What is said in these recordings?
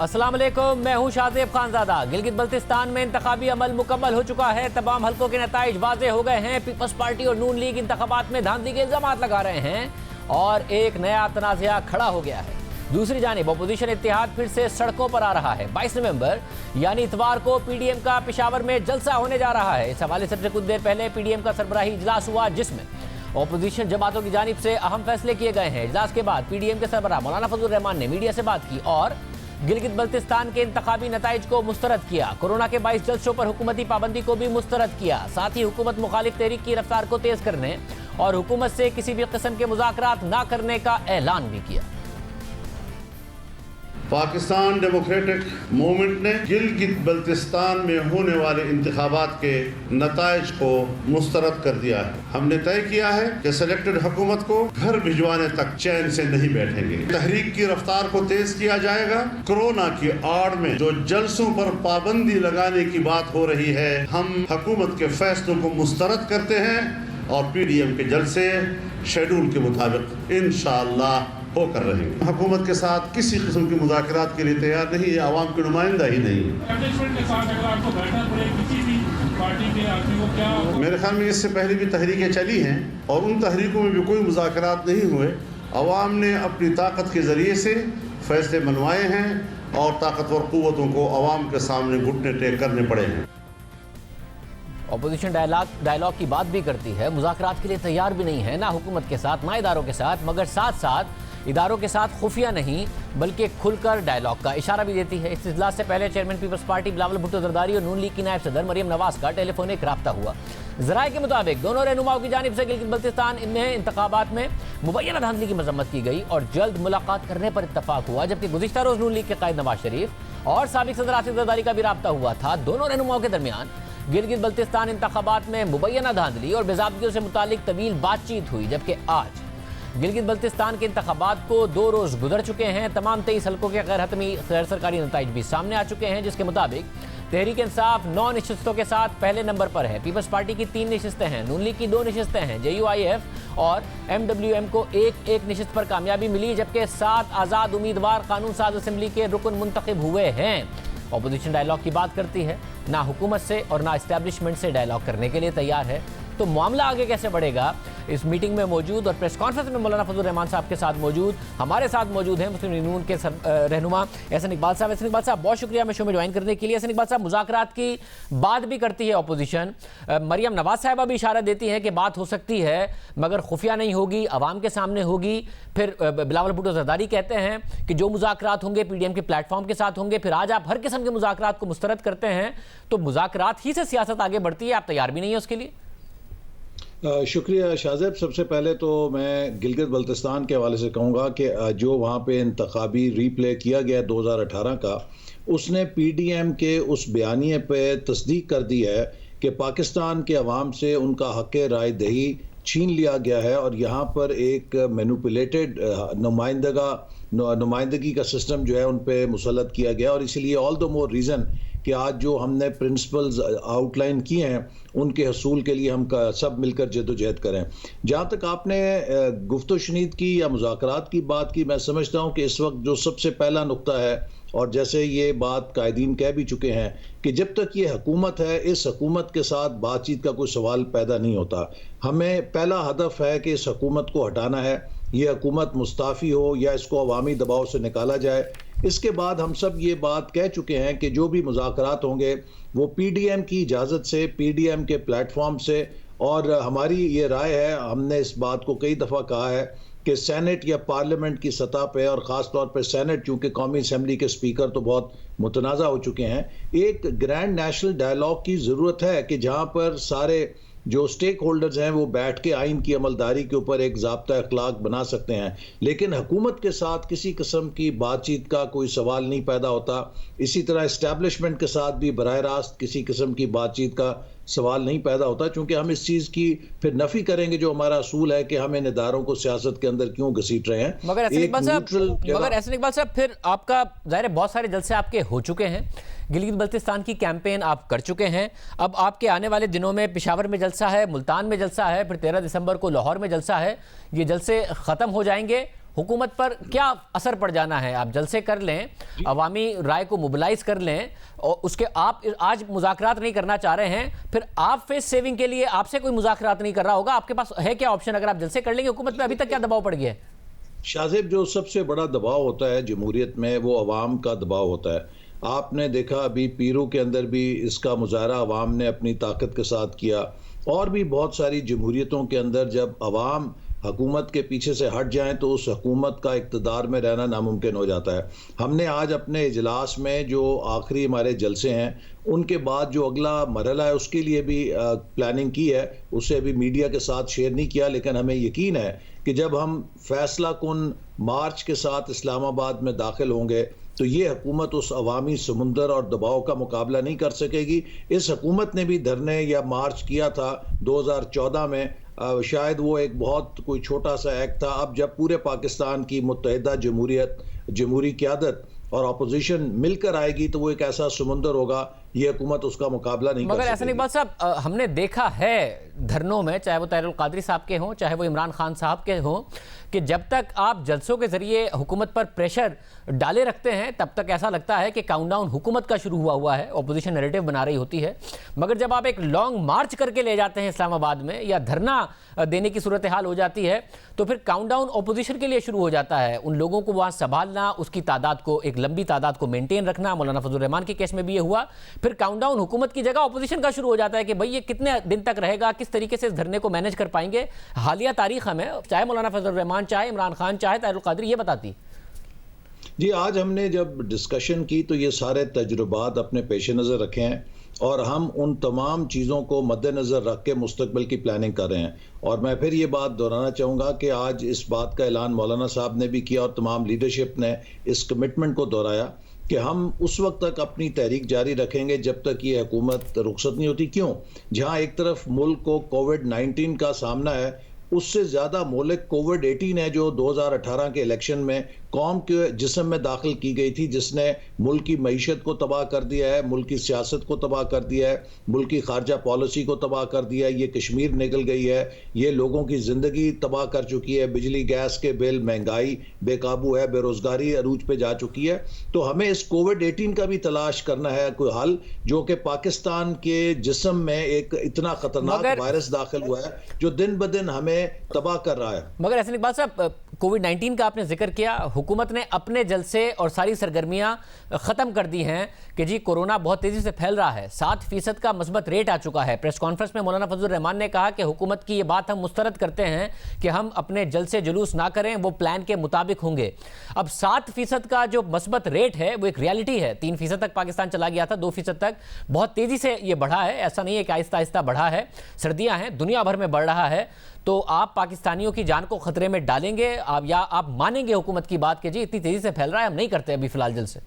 अस्सलाम वालेकुम, मैं हूं शाज़ेब खानज़ादा। गिलगित बल्तिस्तान में इंतखाबी अमल मुकम्मल हो चुका है। तमाम हल्कों के नताइज वाज़े हो गए हैं। पीपल्स पार्टी और नून लीग इंतखाबात में धांधली के इल्ज़ाम लगा रहे हैं और एक नया तनाज़ा खड़ा हो गया है। दूसरी जानिब अपोजिशन इत्तेहाद फिर से सड़कों पर आ रहा है। 22 नवंबर यानी इतवार को पीडीएम का पेशावर में जलसा होने जा रहा है। इस हवाले से कुछ देर पहले पीडीएम का सरबराही इजलास हुआ, जिसमें अपोजिशन जमातों की जानिब से अहम फैसले किए गए हैं। इजलास के बाद पीडीएम के सरबराह मौलाना फजल रहमान ने मीडिया से बात की और गिलगित बल्तिस्तान के इंतखाबी नताइज को मुस्तरद किया। कोरोना के 22 जलसों पर हुकूमती पाबंदी को भी मुस्तरद किया। साथ ही हुकूमत मुखालिफ तहरीक की रफ्तार को तेज करने और हुकूमत से किसी भी किस्म के मुज़ाकरात न करने का ऐलान भी किया। पाकिस्तान डेमोक्रेटिक मूवमेंट ने गिलगित बल्तिस्तान में होने वाले इंतखाबात के नताइज को मुस्तरद कर दिया है। हमने तय किया है कि सेलेक्टेड हुकूमत को घर भिजवाने तक चैन से नहीं बैठेंगे। तहरीक की रफ्तार को तेज किया जाएगा। कोरोना की आड़ में जो जलसों पर पाबंदी लगाने की बात हो रही है, हम हुकूमत के फैसलों को मुस्तरद करते हैं और पीडीएम के जलसे शेड्यूल के मुताबिक इंशाअल्लाह होकर रहेंगे। हुकूमत के साथ किसी किस्म की मुज़ाकरात के लिए तैयार नहीं है, आवाम के नुमाइंदा ही नहीं है। मेरे ख्याल में इससे पहले भी तहरीकें चली हैं और उन तहरीकों में भी कोई मुज़ाकरात नहीं हुए। आवाम ने अपनी ताकत के ज़रिए से फैसले मनवाए हैं और ताकतवर क़ुव्वतों को आवाम के सामने घुटने टेक करने पड़े हैं। अपोजिशन डायलॉग की बात भी करती है, मुज़ाकरात के लिए तैयार भी नहीं है, ना हुकूमत के साथ ना इदारों के साथ, मगर साथ साथ इदारों के साथ खुफिया नहीं बल्कि खुलकर डायलॉग का इशारा भी देती है। इस इजलास से पहले chairman peoples party Bilawal Bhutto Zardari और नून लीग की नायब सदर मरियम नवाज का टेलीफोनिक राब्ता हुआ। ज़राए के मुताबिक दोनों रहनुमाओं की जानिब से गिलगित बल्तिस्तान इनमें इंतखाबात में मुबैना धांधली की मजम्मत की गई और जल्द मुलाकात करने पर इत्तफाक हुआ। जबकि गुज़िश्ता रोज़ नून लीग के कायद नवाज शरीफ और साबिक सदर आसिफ जरदारी का भी राब्ता हुआ था। दोनों रहनुमाओं के दरमियान गिलगित बल्तिस्तान इंतखाबात में मुबैना धांधली और बेज़ाबतियों से मुतालिक तवील बातचीत हुई। जबकि आज गिलगित बल्तिस्तान के इंतखाबात को 2 रोज़ गुजर चुके हैं। तमाम 23 हल्कों के गैर हतमी गैर सरकारी नताइज भी सामने आ चुके हैं, जिसके मुताबिक तहरीक इंसाफ 9 नशिस्तों के साथ पहले नंबर पर है। पीपल्स पार्टी की 3 नशिस्तें हैं, नून लीग की 2 नशिस्तें हैं, JUIF और MWM को एक नशिस्त पर कामयाबी मिली। जबकि 7 आज़ाद उम्मीदवार कानून साज असम्बली के रुकन मुंतखब हुए हैं। अपोजिशन डायलॉग की बात करती है, ना हुकूमत से और ना इस्टेब्लिशमेंट से डायलॉग करने के लिए तैयार है। तो मामला आगे कैसे बढ़ेगा, इस मीटिंग में मौजूद और प्रेस कॉन्फ्रेंस में मौलाना फजल रहमान साहब के साथ मौजूद हमारे साथ मौजूद हैं मुस्लिम लीग नून के रहनुमा एहसन इकबाल साहब। एहसन इकबाल साहब, बहुत शुक्रिया मैं शो में ज्वाइन करने के लिए। एहसन इकबाल साहब, मुज़ाकरात की बात भी करती है अपोजिशन, मरियम नवाज साहिबा भी इशारा देती है कि बात हो सकती है मगर खुफिया नहीं होगी, आवाम के सामने होगी। फिर बिलावल भुट्टो जरदारी कहते हैं कि जो मुज़ाकरात होंगे पीडीएम के प्लेटफॉर्म के साथ होंगे। फिर आज आप हर किस्म के मुज़ाकरात को मुस्तरद करते हैं, तो मुज़ाकरात ही से सियासत आगे बढ़ती है, आप तैयार भी नहीं है उसके लिए? शुक्रिया शाज़ेब। सबसे पहले तो मैं गिलगित बल्तिस्तान के हवाले से कहूँगा कि जो वहाँ पे इंतखाबी रीप्ले किया गया 2018 का, उसने पीडीएम के उस बयानिए पे तस्दीक कर दी है कि पाकिस्तान के अवाम से उनका हक़ राय दही छीन लिया गया है और यहाँ पर एक मैनिपुलेटेड नुमाइंदगी का सिस्टम जो है उन पे मुसल्लत किया गया। और इसीलिए ऑल द मोर रीज़न कि आज जो हमने प्रिंसिपल्स आउटलाइन किए हैं उनके हसूल के लिए हम सब मिलकर जद्दोजहद करें। जहाँ तक आपने गुफ्तो शनीद की या मुज़ाकरात की बात की, मैं समझता हूँ कि इस वक्त जो सबसे पहला नुक्ता है, और जैसे ये बात कायदीन कह भी चुके हैं कि जब तक ये हुकूमत है, इस हुकूमत के साथ बातचीत का कोई सवाल पैदा नहीं होता। हमें पहला हदफ है कि इस हुकूमत को हटाना है, ये हुकूमत मुस्ताफ़ी हो या इसको अवामी दबाव से निकाला जाए। इसके बाद हम सब ये बात कह चुके हैं कि जो भी मुज़ाकरात होंगे वो पीडीएम की इजाज़त से, पीडीएम के प्लेटफॉर्म से। और हमारी ये राय है, हमने इस बात को कई दफ़ा कहा है कि सेनेट या पार्लियामेंट की सतह पे, और ख़ास तौर पे सेनेट, चूँकि कौमी असम्बली के स्पीकर तो बहुत मुतनाज़ा हो चुके हैं, एक ग्रैंड नेशनल डायलॉग की ज़रूरत है कि जहाँ पर सारे जो स्टेक होल्डर्स हैं वो बैठ के आइन की अमलदारी के ऊपर एक ज़ाब्ता अखलाक बना सकते हैं। लेकिन हुकूमत के साथ किसी किस्म की बातचीत का कोई सवाल नहीं पैदा होता। इसी तरह इस्टेब्लिशमेंट के साथ भी बराह रास्त किसी किस्म की बातचीत का सवाल नहीं पैदा होता, चूँकि हम इस चीज़ की फिर नफ़ी करेंगे जो हमारा असूल है कि हम इन इदारों को सियासत के अंदर क्यों घसीट रहे हैं। मगर एहसन इकबाल साहब, फिर आपका ज़ाहिर है बहुत सारे जलसे आपके हो चुके हैं, गिलगित बल्तिस्तान की कैंपेन आप कर चुके हैं। अब आपके आने वाले दिनों में पेशावर में जलसा है, मुल्तान में जलसा है, फिर 13 दिसंबर को लाहौर में जलसा है। ये जलसे ख़त्म हो जाएंगे हुकूमत पर क्या असर पड़ जाना है? आप जलसे कर लें, अवामी राय को मोबिलाइज कर लें और उसके आप आज मुज़ाकरात नहीं करना चाह रहे हैं, फिर आप फेस सेविंग के लिए आपसे कोई मुज़ाकरात नहीं कर रहा होगा, आपके पास है क्या ऑप्शन? अगर आप जलसे कर लेंगे, हुकूमत पे अभी तक क्या दबाव पड़ गया है? शाहजेब, जो सबसे बड़ा दबाव होता है जमहूरियत में वो अवाम का दबाव होता है। आपने देखा अभी पीरू के अंदर भी इसका मुजाहरा अवाम ने अपनी ताकत के साथ किया, और भी बहुत सारी जमहूरियतों के अंदर जब अवाम हुकूमत के पीछे से हट जाएं तो उस हुकूमत का इक़्तिदार में रहना नामुमकिन हो जाता है। हमने आज अपने इजलास में जो आखिरी हमारे जलसे हैं उनके बाद जो अगला मरहला है उसके लिए भी प्लानिंग की है, उसे अभी मीडिया के साथ शेयर नहीं किया, लेकिन हमें यकीन है कि जब हम फैसला कुन मार्च के साथ इस्लामाबाद में दाखिल होंगे तो ये हुकूमत उस अवामी समुंदर और दबाव का मुकाबला नहीं कर सकेगी। इस हुकूमत ने भी धरने या मार्च किया था 2014 में, शायद वो एक बहुत कोई छोटा सा एक्ट था। अब जब पूरे पाकिस्तान की मुत्तहिदा जमहूरी क़यादत और अपोजिशन मिलकर आएगी तो वो एक ऐसा समुंदर होगा, ये हुकूमत उसका मुकाबला नहीं कर सकेगी। मगर ऐसा इकबाल साहब, हमने देखा है धरनों में, चाहे वो ताहिरुल कादरी साहब के हों, चाहे वो इमरान खान साहब के हों, कि जब तक आप जलसों के जरिए हुकूमत पर प्रेशर डाले रखते हैं तब तक ऐसा लगता है कि काउंटडाउन हुकूमत का शुरू हुआ है, ऑपोजिशन नैरेटिव बना रही होती है। मगर जब आप एक लॉन्ग मार्च करके ले जाते हैं इस्लामाबाद में या धरना देने की सूरत हाल हो जाती है तो फिर काउंटडाउन ऑपोजिशन के लिए शुरू हो जाता है। उन लोगों को वहाँ संभालना, उसकी तादाद को, एक लंबी तादाद को मेंटेन रखना। मौलाना फजलुर रहमान के केस में भी ये हुआ। फिर काउंटडाउन हुकूमत की जगह ऑपोजिशन का शुरू हो जाता है कि भाई ये कितने दिन तक रहेगा, किस तरीके से इस धरने को मैनेज कर पाएंगे। हालिया तारीख हमें, चाहे मौलाना फजलुर रहमान, चाहे इमरान खान, चाहे ताहिरुल कादरी, ये बताती। जी, आज हमने जब डिस्कशन की तो ये सारे तजुर्बात अपने पेश नज़र रखे हैं और हम उन तमाम चीज़ों को मद्देनज़र रख के मुस्तकबिल की प्लानिंग कर रहे हैं। और मैं फिर ये बात दोहराना चाहूँगा कि आज इस बात का ऐलान मौलाना साहब ने भी किया और तमाम लीडरशिप ने इस कमिटमेंट को दोहराया कि हम उस वक्त तक अपनी तहरीक जारी रखेंगे जब तक ये हुकूमत रुखसत नहीं होती। क्यों? जहाँ एक तरफ मुल्क को कोविड-19 का सामना है, उससे ज़्यादा मुल्क कोविड-18 है जो 2018 के इलेक्शन में कौम के जिस्म में दाखिल की गई थी, जिसने मुल्क की मईशत को तबाह कर दिया है, मुल्क की सियासत को तबाह कर दिया है, मुल्क की खारजा पॉलिसी को तबाह कर दिया है। ये कश्मीर निकल गई है, ये लोगों की ज़िंदगी तबाह कर चुकी है, बिजली गैस के बिल, महंगाई बेकाबू है, बेरोज़गारी अरूज पे जा चुकी है। तो हमें इस कोविड-18 का भी तलाश करना है कोई हल, जो कि पाकिस्तान के जिस्म में एक इतना ख़तरनाक वायरस दाखिल हुआ है जो दिन ब दिन हमें तबाह कर रहा है। मगर ऐसे इकबाल साहब, कोविड-19 का आपने जिक्र किया, हुकूमत ने अपने जलसे और सारी सरगर्मियां ख़त्म कर दी हैं कि जी कोरोना बहुत तेज़ी से फैल रहा है, 7% का मस्बत रेट आ चुका है। प्रेस कॉन्फ्रेंस में मौलाना फजलुर रहमान ने कहा कि हुकूमत की ये बात हम मुस्तरद करते हैं कि हम अपने जलसे जुलूस ना करें, वो प्लान के मुताबिक होंगे। अब 7% का जो मस्बत रेट है वो एक रियलिटी है। 3% तक पाकिस्तान चला गया था, 2% तक बहुत तेज़ी से ये बढ़ा है। ऐसा नहीं है कि आहिस्ता आहिस्ता बढ़ा है, सर्दियाँ हैं, दुनिया भर में बढ़ रहा है। तो आप पाकिस्तानियों की जान को खतरे में डालेंगे आप, या आप मानेंगे हुकूमत की बात कि जी इतनी तेजी से फैल रहा है, हम नहीं करते अभी फिलहाल जलसे?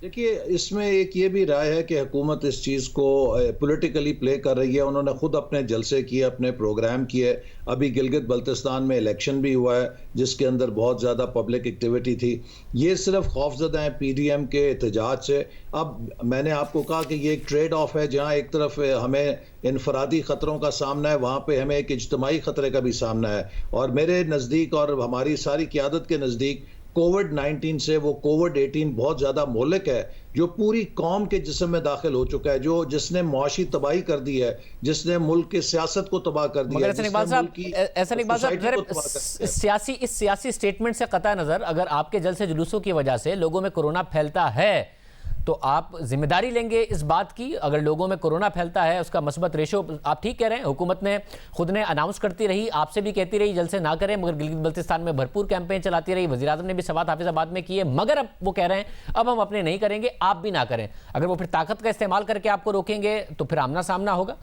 देखिए, इसमें एक ये भी राय है कि हुकूमत इस चीज़ को पॉलिटिकली प्ले कर रही है। उन्होंने खुद अपने जलसे किए, अपने प्रोग्राम किए। अभी गिलगित बल्तिस्तान में इलेक्शन भी हुआ है जिसके अंदर बहुत ज़्यादा पब्लिक एक्टिविटी थी। ये सिर्फ खौफजदा हैं PDM के एहतजाज से। अब मैंने आपको कहा कि ये एक ट्रेड ऑफ है, जहाँ एक तरफ हमें इनफरादी ख़तरों का सामना है, वहाँ पे हमें एक इज्तमाही ख़तरे का भी सामना है। और मेरे नज़दीक और हमारी सारी क़यादत के नज़दीक कोविड-19 से वो कोविड-18 बहुत ज़्यादा मोहलिक है, जो पूरी कौम के जिस्म में दाखिल हो चुका है, जिसने मुआशी तबाही कर दी है, जिसने मुल्क की सियासत को तबाह कर दिया है। इस सियासी स्टेटमेंट से कतई नज़र, अगर आपके जलसे जुलूसों की वजह से लोगों में कोरोना फैलता है तो आप जिम्मेदारी लेंगे इस बात की? अगर लोगों में कोरोना फैलता है, उसका मस्बत रेशो, आप ठीक कह रहे हैं, हुकूमत ने खुद ने अनाउंस करती रही, आपसे भी कहती रही जलसे ना करें, मगर गिलगित बल्तिस्तान में भरपूर कैंपेन चलाती रही, वज़ीर आज़म ने भी सवात हाफिज़ाबाद में किए, मगर अब वो कह रहे हैं अब हम अपने नहीं करेंगे, आप भी ना करें। अगर वो फिर ताकत का इस्तेमाल करके आपको रोकेंगे तो फिर आमना सामना होगा।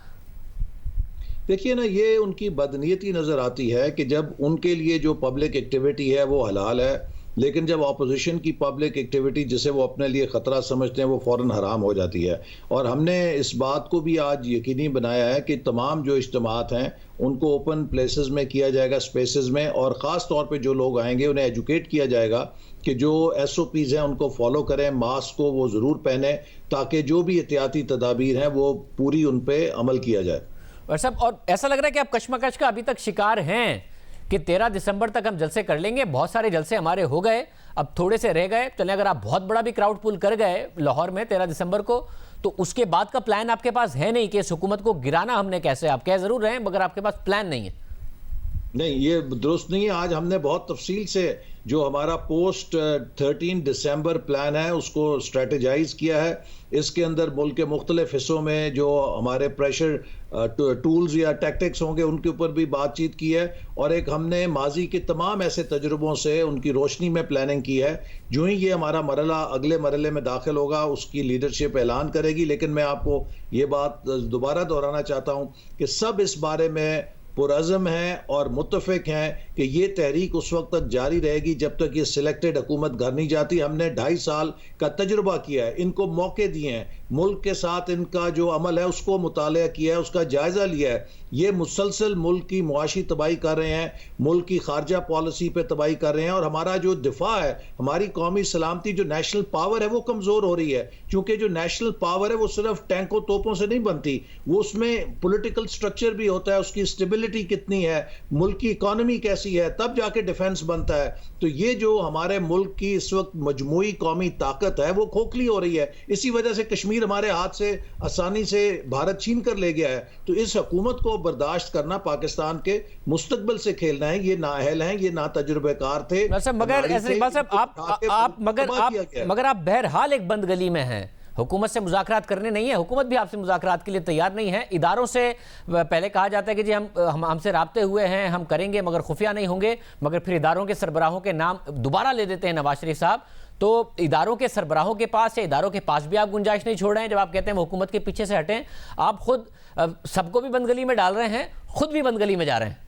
देखिए ना, ये उनकी बदनीयती नज़र आती है कि जब उनके लिए जो पब्लिक एक्टिविटी है वो हलाल है, लेकिन जब अपोजिशन की पब्लिक एक्टिविटी जिसे वो अपने लिए ख़तरा समझते हैं वो फ़ौरन हराम हो जाती है। और हमने इस बात को भी आज यकीनी बनाया है कि तमाम जो इज्तिमात हैं उनको ओपन प्लेसेस में किया जाएगा, स्पेसेस में, और ख़ास तौर पे जो लोग आएंगे उन्हें एजुकेट किया जाएगा कि जो SOPs हैं उनको फॉलो करें, मास्क को वो ज़रूर पहने, ताकि जो भी एहतियाती तदाबीर हैं वो पूरी उन पर अमल किया जाए। और ऐसा लग रहा है कि आप कशमकश का अभी तक शिकार हैं कि 13 दिसंबर तक हम जलसे कर लेंगे, बहुत सारे जलसे हमारे हो गए, अब थोड़े से रह गए, चलें अगर आप बहुत बड़ा भी क्राउड पुल कर गए लाहौर में 13 दिसंबर को, तो उसके बाद का प्लान आपके पास है नहीं कि इस हुकूमत को गिराना हमने कैसे। आप कह जरूर रहे हैं मगर आपके पास प्लान नहीं है। नहीं, ये दुरुस्त नहीं है। आज हमने बहुत तफसील से जो हमारा पोस्ट 13 दिसंबर प्लान है उसको स्ट्रेटेजाइज किया है। इसके अंदर मुल्क के मुख्तलिफ हिस्सों में जो हमारे प्रेशर टूल्स या टैक्टिक्स होंगे उनके ऊपर भी बातचीत की है, और एक हमने माजी के तमाम ऐसे तजुर्बों से उनकी रोशनी में प्लानिंग की है। जो ही ये हमारा मरला अगले मरले में दाखिल होगा उसकी लीडरशिप ऐलान करेगी। लेकिन मैं आपको ये बात दोबारा दोहराना चाहता हूँ कि सब इस बारे में पुरअज़म हैं और मुत्तफ़िक हैं कि ये तहरीक उस वक्त तक जारी रहेगी जब तक ये सिलेक्टेड हुकूमत घर नहीं जाती। हमने 2.5 साल का तजुर्बा किया है, इनको मौके दिए हैं, मुल्क के साथ इनका जो अमल है उसको मुताला किया है, उसका जायज़ा लिया है। ये मुसलसल मुल्क की मुआशी तबाही कर रहे हैं, मुल्क की खारजा पॉलिसी पे तबाही कर रहे हैं, और हमारा जो दिफा है, हमारी कौमी सलामती, जो नेशनल पावर है वो कमज़ोर हो रही है। क्योंकि जो नेशनल पावर है वो सिर्फ टैंकों तोपों से नहीं बनती, वो उसमें पॉलिटिकल स्ट्रक्चर भी होता है, उसकी स्टेबिलिटी कितनी है, मुल्क की इकॉनमी कैसी है, तब जाके डिफेंस बनता है। तो ये जो हमारे मुल्क की इस वक्त मजमूई कौमी ताकत है वो खोखली हो रही है। इसी वजह से कश्मीर हमारे हाथ से आसानी से भारत छीन कर ले गया है। तो इस हुकूमत को बर्दाश्त करना पाकिस्तान के मुस्तकबिल से खेलना है। ये नाअहल हैं, ये ना तजुर्बेकार थे। मगर आप बहरहाल एक बंद गली में हैं, हुकूमत से मुज़ाकरात करने नहीं है, हुकूमत भी आपसे मुज़ाकरात के लिए तैयार नहीं है। इदारों से पहले कहा जाता है कि जी हमसे राब्ते हुए हैं, हम करेंगे मगर खुफिया नहीं होंगे, मगर फिर इदारों के सरबराहों के नाम दोबारा ले देते हैं नवाज शरीफ साहब। तो इदारों के सरबराहों के पास या इदारों के पास भी आप गुंजाइश नहीं छोड़ रहे हैं जब आप कहते हैं हुकूमत के पीछे से हटें। आप खुद सबको भी बंद गली में डाल रहे हैं, खुद भी बंद गली में जा रहे हैं।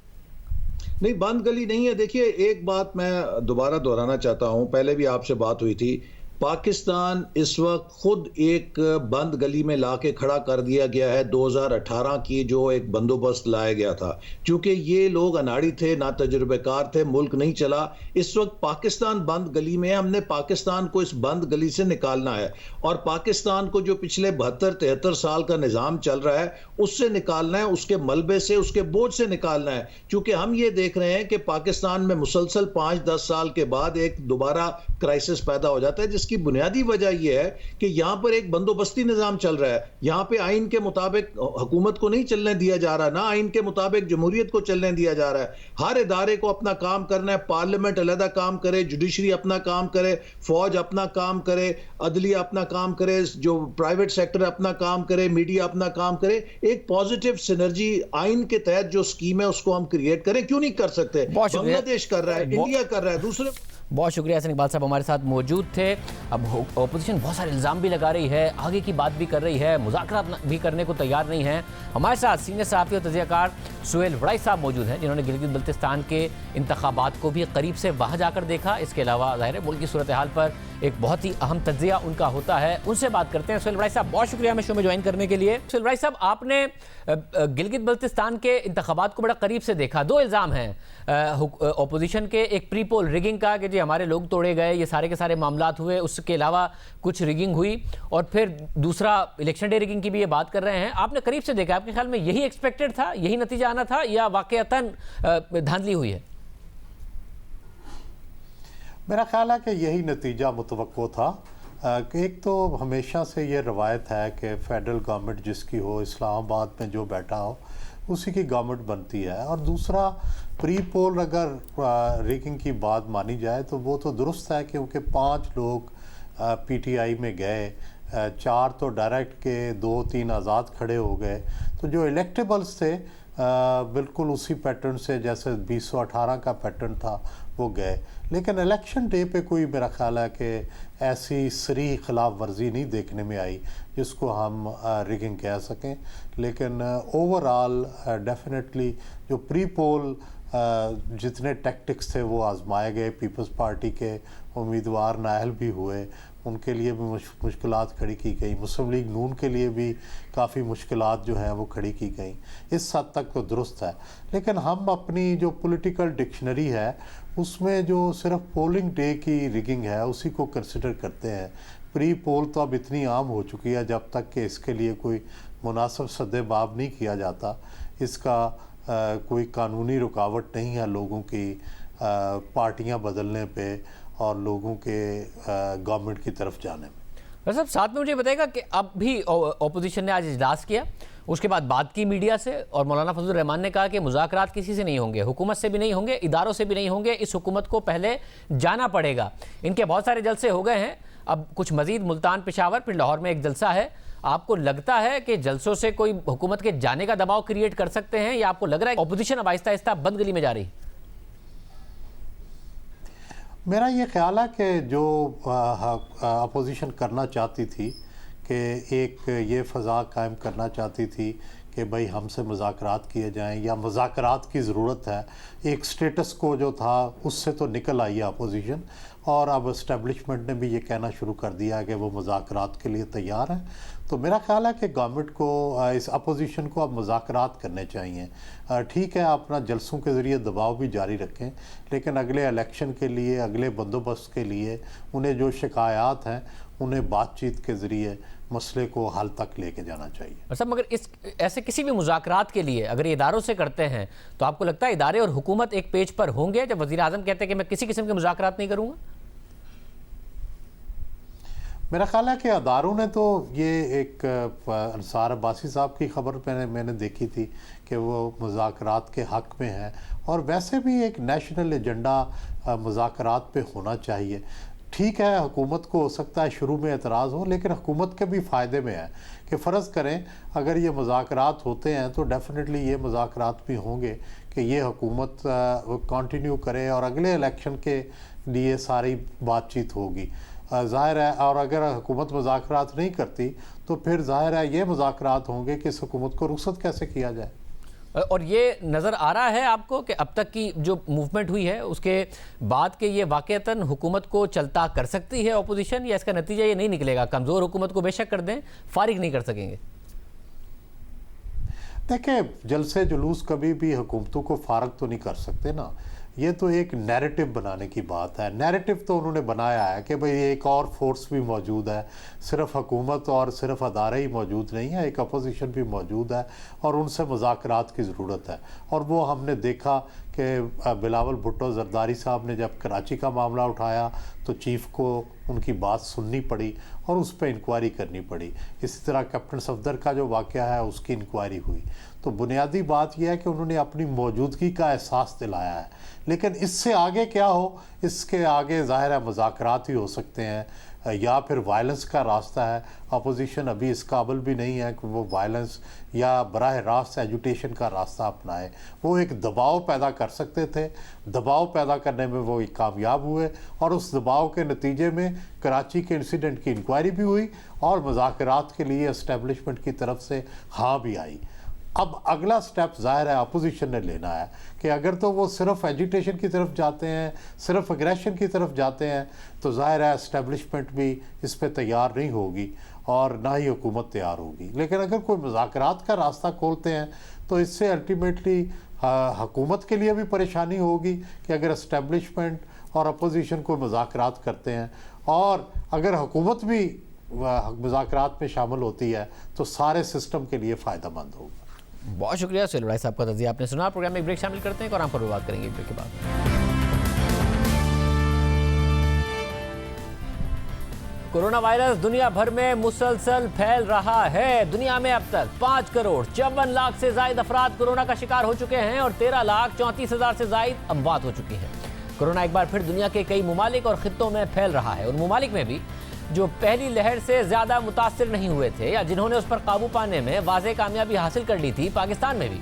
नहीं, बंद गली नहीं है। देखिए, एक बात मैं दोबारा दोहराना चाहता हूं, पहले भी आपसे बात हुई थी, पाकिस्तान इस वक्त खुद एक बंद गली में लाके खड़ा कर दिया गया है। 2018 की जो एक बंदोबस्त लाया गया था, क्योंकि ये लोग अनाड़ी थे, ना तजुर्बेकार थे, मुल्क नहीं चला। इस वक्त पाकिस्तान बंद गली में है। हमने पाकिस्तान को इस बंद गली से निकालना है, और पाकिस्तान को जो पिछले 72-73 साल का निज़ाम चल रहा है उससे निकालना है, उसके मलबे से, उसके बोझ से निकालना है। क्योंकि हम ये देख रहे हैं कि पाकिस्तान में मुसलसल 5-10 साल के बाद एक दोबारा क्राइसिस पैदा हो जाता है, जिसकी बुनियादी वजह यह है कि यहां पर एक बंदोबस्ती निजाम चल रहा है। यहां पे आइन के मुताबिक हुकूमत को नहीं चलने दिया जा रहा, ना आइन के मुताबिक जमहूरियत को चलने दिया जा रहा है। हर इदारे को अपना काम करना है, पार्लियामेंट अलहदा काम करे, जुडिशरी अपना काम करे, फौज अपना काम करे, अदलिया अपना काम करे, जो प्राइवेट सेक्टर अपना काम करे, मीडिया अपना काम करे। एक पॉजिटिव सिनर्जी आइन के तहत जो स्कीम है उसको हम क्रिएट करें। क्यों नहीं कर सकते? बांग्लादेश कर रहा है, इंडिया कर रहा है, दूसरे। बहुत शुक्रिया। हसन इकबाल साहब हमारे साथ मौजूद थे। अब अपोजिशन बहुत सारे इल्ज़ाम भी लगा रही है, आगे की बात भी कर रही है, मुज़ाकरात भी करने को तैयार नहीं है। हमारे साथ सीनियर सहाफ़ी और तज़कियाकार सुहेल वड़ाई साहब मौजूद हैं, जिन्होंने गिलगित बल्तिस्तान के इंतखाबात को भी करीब से वहाँ जाकर देखा। इसके अलावा ज़ाहिर है मुल्क की सूरत हाल पर एक बहुत ही अहम तज्ज़िया उनका होता है, उनसे बात करते हैं। सुहेल वड़ाई साहब, बहुत शुक्रिया हमें शो में ज्वाइन करने के लिए। सुहेल वड़ाई साहब, आपने गिलगित बल्तिस्तान के इंतखाबात को बड़ा करीब से देखा। दो इल्ज़ाम हैं अपोजिशन के, एक प्री पोल रिगिंग का कि जी हमारे लोग तोड़े गए, ये सारे के सारे मामलात हुए, उसके अलावा कुछ रिगिंग हुई, और फिर दूसरा इलेक्शन डे रिगिंग की भी ये बात कर रहे हैं। आपने करीब से देखा, आपके ख्याल में यही एक्सपेक्टेड था, यही नतीजा आना था, या वाकईतन धांधली हुई है? मेरा ख्याल है कि यही नतीजा मुतवक्को था। एक तो हमेशा से ये रवायत है कि फेडरल गवर्नमेंट जिसकी हो, इस्लामाबाद में जो बैठा हो उसी की गवर्नमेंट बनती है। और दूसरा, प्री पोल अगर रिगिंग की बात मानी जाए तो वो तो दुरुस्त है, क्योंकि 5 लोग पीटीआई में गए, 4 तो डायरेक्ट के, 2-3 आज़ाद खड़े हो गए। तो जो इलेक्टेबल्स थे बिल्कुल उसी पैटर्न से जैसे 2018 का पैटर्न था वो गए। लेकिन इलेक्शन डे पे कोई, मेरा ख्याल है कि ऐसी सरी खिलाफ वर्जी नहीं देखने में आई जिसको हम रिगिंग कह सकें। लेकिन ओवरऑल डेफिनेटली जो प्री पोल जितने टैक्टिक्स थे वो आजमाए गए। पीपल्स पार्टी के उम्मीदवार नाअहल भी हुए, उनके लिए भी मुश्किलात खड़ी की गई। मुस्लिम लीग नून के लिए भी काफ़ी मुश्किलात जो हैं वो खड़ी की गई। इस हद तक तो दुरुस्त है। लेकिन हम अपनी जो पॉलिटिकल डिक्शनरी है उसमें जो सिर्फ पोलिंग डे की रिगिंग है उसी को कंसिडर करते हैं। प्री पोल तो अब इतनी आम हो चुकी है, जब तक कि इसके लिए कोई मुनासिब सद्देबाब नहीं किया जाता, इसका कोई कानूनी रुकावट नहीं है लोगों की पार्टियां बदलने पे और लोगों के गवर्नमेंट की तरफ जाने में। डॉक्टर साहब साथ में मुझे बताएगा कि अब भी ओपोजिशन ने आज इजलास किया, उसके बाद बात की मीडिया से, और मौलाना फजलुर रहमान ने कहा कि मुज़ाकरात किसी से नहीं होंगे, हुकूमत से भी नहीं होंगे, इदारों से भी नहीं होंगे, इस हुकूमत को पहले जाना पड़ेगा। इनके बहुत सारे जलसे हो गए हैं, अब कुछ मजीद मुल्तान, पेशावर, फिर लाहौर में एक जलसा है। आपको लगता है कि जलसों से कोई हुकूमत के जाने का दबाव क्रिएट कर सकते हैं, या आपको लग रहा है ओपोजिशन अब आहिस्ता आहिस्ता बंद गली में जा रही? मेरा ये ख्याल है कि जो अपोजिशन करना चाहती थी कि एक ये फ़ज़ा कायम करना चाहती थी कि भाई हमसे मुज़ाकरात किए जाएं या मुज़ाकरात की ज़रूरत है, एक स्टेटस को जो था उससे तो निकल आई है अपोजिशन, और अब इस्टेब्लिशमेंट ने भी ये कहना शुरू कर दिया कि वो मुज़ाकरात के लिए तैयार है। तो मेरा ख्याल है कि गवर्नमेंट को, इस अपोजिशन को अब मुज़ाकरात करने चाहिए। ठीक है, अपना जलसों के ज़रिए दबाव भी जारी रखें, लेकिन अगले इलेक्शन के लिए, अगले बंदोबस्त के लिए उन्हें जो शिकायत हैं उन्हें बातचीत के ज़रिए मसले को हल तक लेके जाना चाहिए। सब मगर इस ऐसे किसी भी मुज़ाकरात के लिए अगर ये इदारों से करते हैं तो आपको लगता है इदारे और हुकूमत एक पेज पर होंगे जब वज़ीर आज़म कहते हैं कि मैं किसी किस्म के मुज़ाकरात नहीं करूँगा? मेरा ख्याल है कि अदारों ने तो ये एक अंसार अब्बासी साहब की खबर मैंने देखी थी कि वो मुज़ाकरात के हक़ में है, और वैसे भी एक नेशनल एजेंडा मुज़ाकरात पे होना चाहिए। ठीक है, हुकूमत को हो सकता है शुरू में एतराज़ हो, लेकिन हुकूमत के भी फ़ायदे में है कि फ़र्ज़ करें अगर ये मुज़ाकरात होते हैं तो डेफ़िनेटली ये मुज़ाकरात भी होंगे कि ये हुकूमत कंटिन्यू करे और अगले इलेक्शन के लिए सारी बातचीत होगी। ज़ाहिर है, और अगर हुकूमत मुज़ाकरात नहीं करती तो फिर ज़ाहिर है ये मुज़ाकरात होंगे कि इस हुकूमत को रुख़सत कैसे किया जाए। और ये नज़र आ रहा है आपको कि अब तक की जो मूवमेंट हुई है उसके बाद के ये वाक़तन हुकूमत को चलता कर सकती है अपोजिशन, या इसका नतीजा ये नहीं निकलेगा, कमज़ोर हुकूमत को बेशक कर दें, फारिग नहीं कर सकेंगे? देखिए, जलसे जुलूस कभी भी हुकूमतों को फारग तो नहीं कर सकते ना। ये तो एक नैरेटिव बनाने की बात है। नैरेटिव तो उन्होंने बनाया है कि भाई एक और फोर्स भी मौजूद है, सिर्फ हुकूमत और सिर्फ अदारे ही मौजूद नहीं है, एक अपोजिशन भी मौजूद है और उनसे मुज़ाकरात की ज़रूरत है। और वो हमने देखा कि बिलावल भुट्टो ज़रदारी साहब ने जब कराची का मामला उठाया तो चीफ़ को उनकी बात सुननी पड़ी और उस पर इंक्वायरी करनी पड़ी। इसी तरह कैप्टन सफदर का जो वाक़या है उसकी इंक्वायरी हुई। तो बुनियादी बात यह है कि उन्होंने अपनी मौजूदगी का एहसास दिलाया है, लेकिन इससे आगे क्या हो, इसके आगे ज़ाहिर है मुज़ाकरात ही हो सकते हैं या फिर वायलेंस का रास्ता है। अपोजिशन अभी इस काबिल भी नहीं है कि वो वायलेंस या बराह रास्त एजुटेशन का रास्ता अपनाए। वो एक दबाव पैदा कर सकते थे, दबाव पैदा करने में वो कामयाब हुए और उस दबाव के नतीजे में कराची के इंसिडेंट की इंक्वायरी भी हुई और मुज़ाकरात के लिए एस्टेब्लिशमेंट की तरफ से हाँ भी आई। अब अगला स्टेप ज़ाहिर है अपोजिशन ने लेना है कि अगर तो वो सिर्फ एजिटेशन की तरफ जाते हैं, सिर्फ एग्रेशन की तरफ जाते हैं, तो ज़ाहिर है एस्टेब्लिशमेंट भी इस पे तैयार नहीं होगी और ना ही हुकूमत तैयार होगी। लेकिन अगर कोई मुज़ाकरात का रास्ता खोलते हैं तो इससे अल्टीमेटली हुकूमत के लिए भी परेशानी होगी कि अगर एस्टेब्लिशमेंट और अपोजिशन कोई मुज़ाकरात करते हैं और अगर हुकूमत भी मुज़ाकरात में शामिल होती है तो सारे सिस्टम के लिए फ़ायदेमंद होगा। बहुत शुक्रिया सुहेल भाई साहब का तज़िया आपने सुना। प्रोग्राम में एक ब्रेक शामिल करते हैं और हम पर बात करेंगे ब्रेक के बाद। कोरोना वायरस दुनिया भर में मुसलसल फैल रहा है। दुनिया में अब तक 5,54,00,000 से ज्यादा अफराद कोरोना का शिकार हो चुके हैं और 13,34,000 से ज्यादा अमवात हो चुकी हैं। कोरोना एक बार फिर दुनिया के कई मुमालिक और खित्तों में फैल रहा है। उन मुमालिक में भी जो पहली लहर से ज़्यादा मुतासिर नहीं हुए थे या जिन्होंने उस पर काबू पाने में वाज़ेह कामयाबी हासिल कर ली थी, पाकिस्तान में भी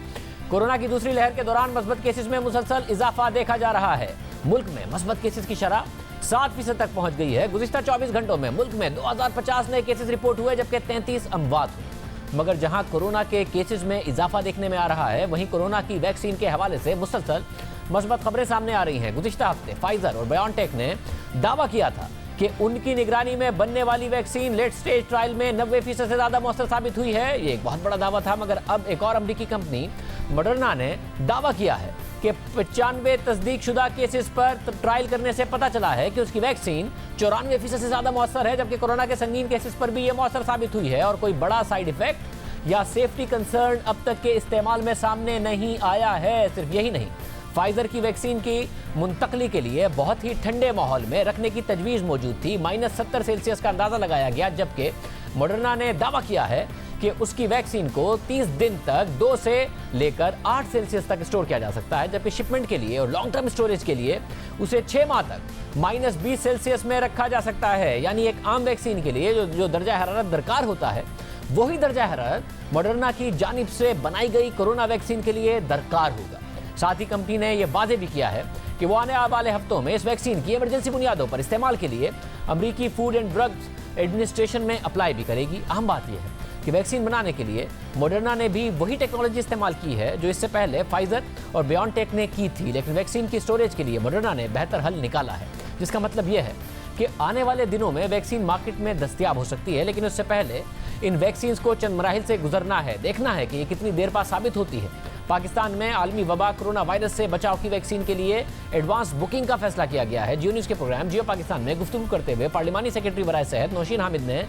कोरोना की दूसरी लहर के दौरान मस्बत केसेस में मुसलसल इजाफा देखा जा रहा है। मुल्क में मस्बत केसेस की शरह 7% तक पहुंच गई है। गुज़िश्ता 24 घंटों में मुल्क में 2050 नए केसेस रिपोर्ट हुए जबकि 33 अमवात हुई। मगर जहां कोरोना के केसेस में इजाफा देखने में आ रहा है, वहीं कोरोना की वैक्सीन के हवाले से मुसलसल मस्बत खबरें सामने आ रही हैं। गुज़िश्ता हफ्ते फाइजर और बायोनटेक ने दावा किया था कि उनकी निगरानी में बनने वाली वैक्सीन लेट स्टेज ट्रायल में 90% से ज़्यादा मौसर साबित हुई है। ये एक बहुत बड़ा दावा था, मगर अब एक और अमरीकी कंपनी मॉडर्ना ने दावा किया है कि 95 तस्दीक शुदा केसेस पर ट्रायल करने से पता चला है कि उसकी वैक्सीन 94% से ज़्यादा मौसर है, जबकि कोरोना के संगीन केसेस पर भी ये मौसर साबित हुई है और कोई बड़ा साइड इफेक्ट या सेफ्टी कंसर्न अब तक के इस्तेमाल में सामने नहीं आया है। सिर्फ यही नहीं, फाइजर की वैक्सीन की मुंतकली के लिए बहुत ही ठंडे माहौल में रखने की तजवीज़ मौजूद थी। -70 सेल्सियस का अंदाज़ा लगाया गया, जबकि मॉडर्ना ने दावा किया है कि उसकी वैक्सीन को 30 दिन तक 2 से लेकर 8 सेल्सियस तक स्टोर किया जा सकता है, जबकि शिपमेंट के लिए और लॉन्ग टर्म स्टोरेज के लिए उसे 6 माह तक -20 सेल्सियस में रखा जा सकता है। यानी एक आम वैक्सीन के लिए जो दर्जा हरारत दरकार होता है, वही दर्जा हरारत मॉडर्ना की जानिब से बनाई गई कोरोना वैक्सीन के लिए दरकार होगा। साथ ही कंपनी ने यह वादे भी किया है कि वो आने वाले हफ्तों में इस वैक्सीन की इमरजेंसी बुनियादों पर इस्तेमाल के लिए अमरीकी फूड एंड ड्रग्स एडमिनिस्ट्रेशन में अप्लाई भी करेगी। अहम बात यह है कि वैक्सीन बनाने के लिए मॉडर्ना ने भी वही टेक्नोलॉजी इस्तेमाल की है जो इससे पहले फाइजर और बायोनटेक ने की थी, लेकिन वैक्सीन की स्टोरेज के लिए मॉडर्ना ने बेहतर हल निकाला है, जिसका मतलब यह है कि आने वाले दिनों में वैक्सीन मार्केट में दस्तयाब हो सकती है। लेकिन उससे पहले इन वैक्सीन को चंद मराहिल से गुजरना है, देखना है कि ये कितनी देर बाद साबित होती है। पाकिस्तान में आलमी वबा कोरोना वायरस से बचाव की वैक्सीन के लिए एडवांस बुकिंग का फैसला किया गया है। जियो न्यूज़ के प्रोग्राम जियो पाकिस्तान में गुफ्तगू करते हुए पार्लिमानी सेक्रेटरी बराए सेहत नौशीन हामिद ने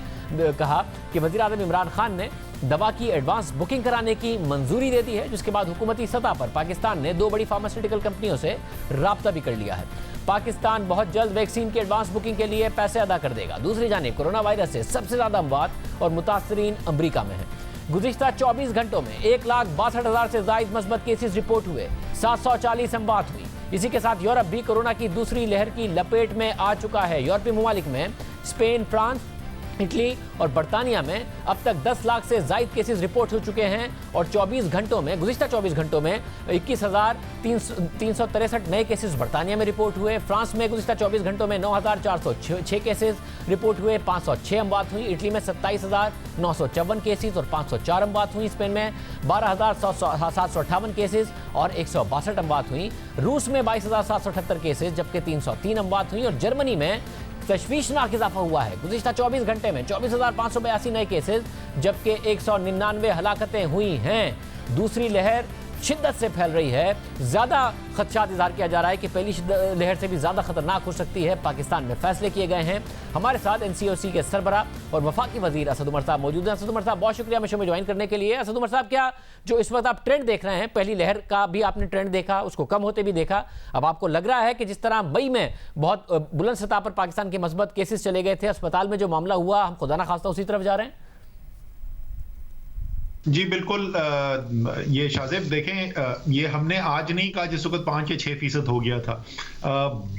कहा कि वज़ीर आज़म इमरान खान ने दवा की एडवांस बुकिंग कराने की मंजूरी दे दी है, जिसके बाद हुकूमती सतह पर पाकिस्तान ने 2 बड़ी फार्मास्यूटिकल कंपनियों से राब्ता भी कर लिया है। पाकिस्तान बहुत जल्द वैक्सीन की एडवांस बुकिंग के लिए पैसे अदा कर देगा। दूसरी जानिब कोरोना वायरस से सबसे ज़्यादा अमवात और मुतासरीन अमरीका में है। गुज़िश्ता 24 घंटों में 1,62,000 से ज़ायद मस्बत केसेस रिपोर्ट हुए, 740 अमवात हुई। इसी के साथ यूरोप भी कोरोना की दूसरी लहर की लपेट में आ चुका है। यूरोपीय ममालिक में स्पेन, फ्रांस, इटली और बरतानिया में अब तक 10 लाख से ज़ायद केसेस रिपोर्ट हो चुके हैं और 24 घंटों में गुज़िश्ता 24 घंटों में 21,363 नए केसेस बरतानिया में रिपोर्ट हुए। फ्रांस में गुज़िश्ता 24 घंटों में 9,406 केसेस रिपोर्ट हुए, 506 अमवात हुई। इटली में 27,954 केसेस और 504 अमवात हुई। स्पेन में 12,758 केसेस और 162 अमवात हुई। रूस में 22,778 केसेस जबकि 303 अमवात हुई और जर्मनी में तशवीशनाक इजाफा हुआ है। गुज़िश्ता 24 घंटे में 24,582 नए केसेस जबकि 199 हलाकतें हुई हैं। दूसरी लहर शिद्दत से फैल रही है। ज़्यादा खदशात इज़हार किया जा रहा है कि पहली लहर से भी ज़्यादा खतरनाक हो सकती है। पाकिस्तान में फैसले किए गए हैं। हमारे साथ NCOC के सरबराह और वफाकी वज़ीर असद उमर साहब मौजूद हैं। असद उमर साहब, बहुत शुक्रिया हमें शो में ज्वाइन करने के लिए। असद उमर साहब, क्या जो इस वक्त आप ट्रेंड देख रहे हैं, पहली लहर का भी आपने ट्रेंड देखा, उसको कम होते भी देखा, अब आपको लग रहा है कि जिस तरह मई में बहुत बुलंद सतह पर पाकिस्तान के मस्बत केसेस चले गए थे, अस्पताल में जो मामला हुआ, हम खुदा ना खास्ता उसी तरफ जा रहे हैं? जी बिल्कुल। ये शाज़ेब देखें, ये हमने आज नहीं कहा, जिस वक्त 5 या 6% हो गया था।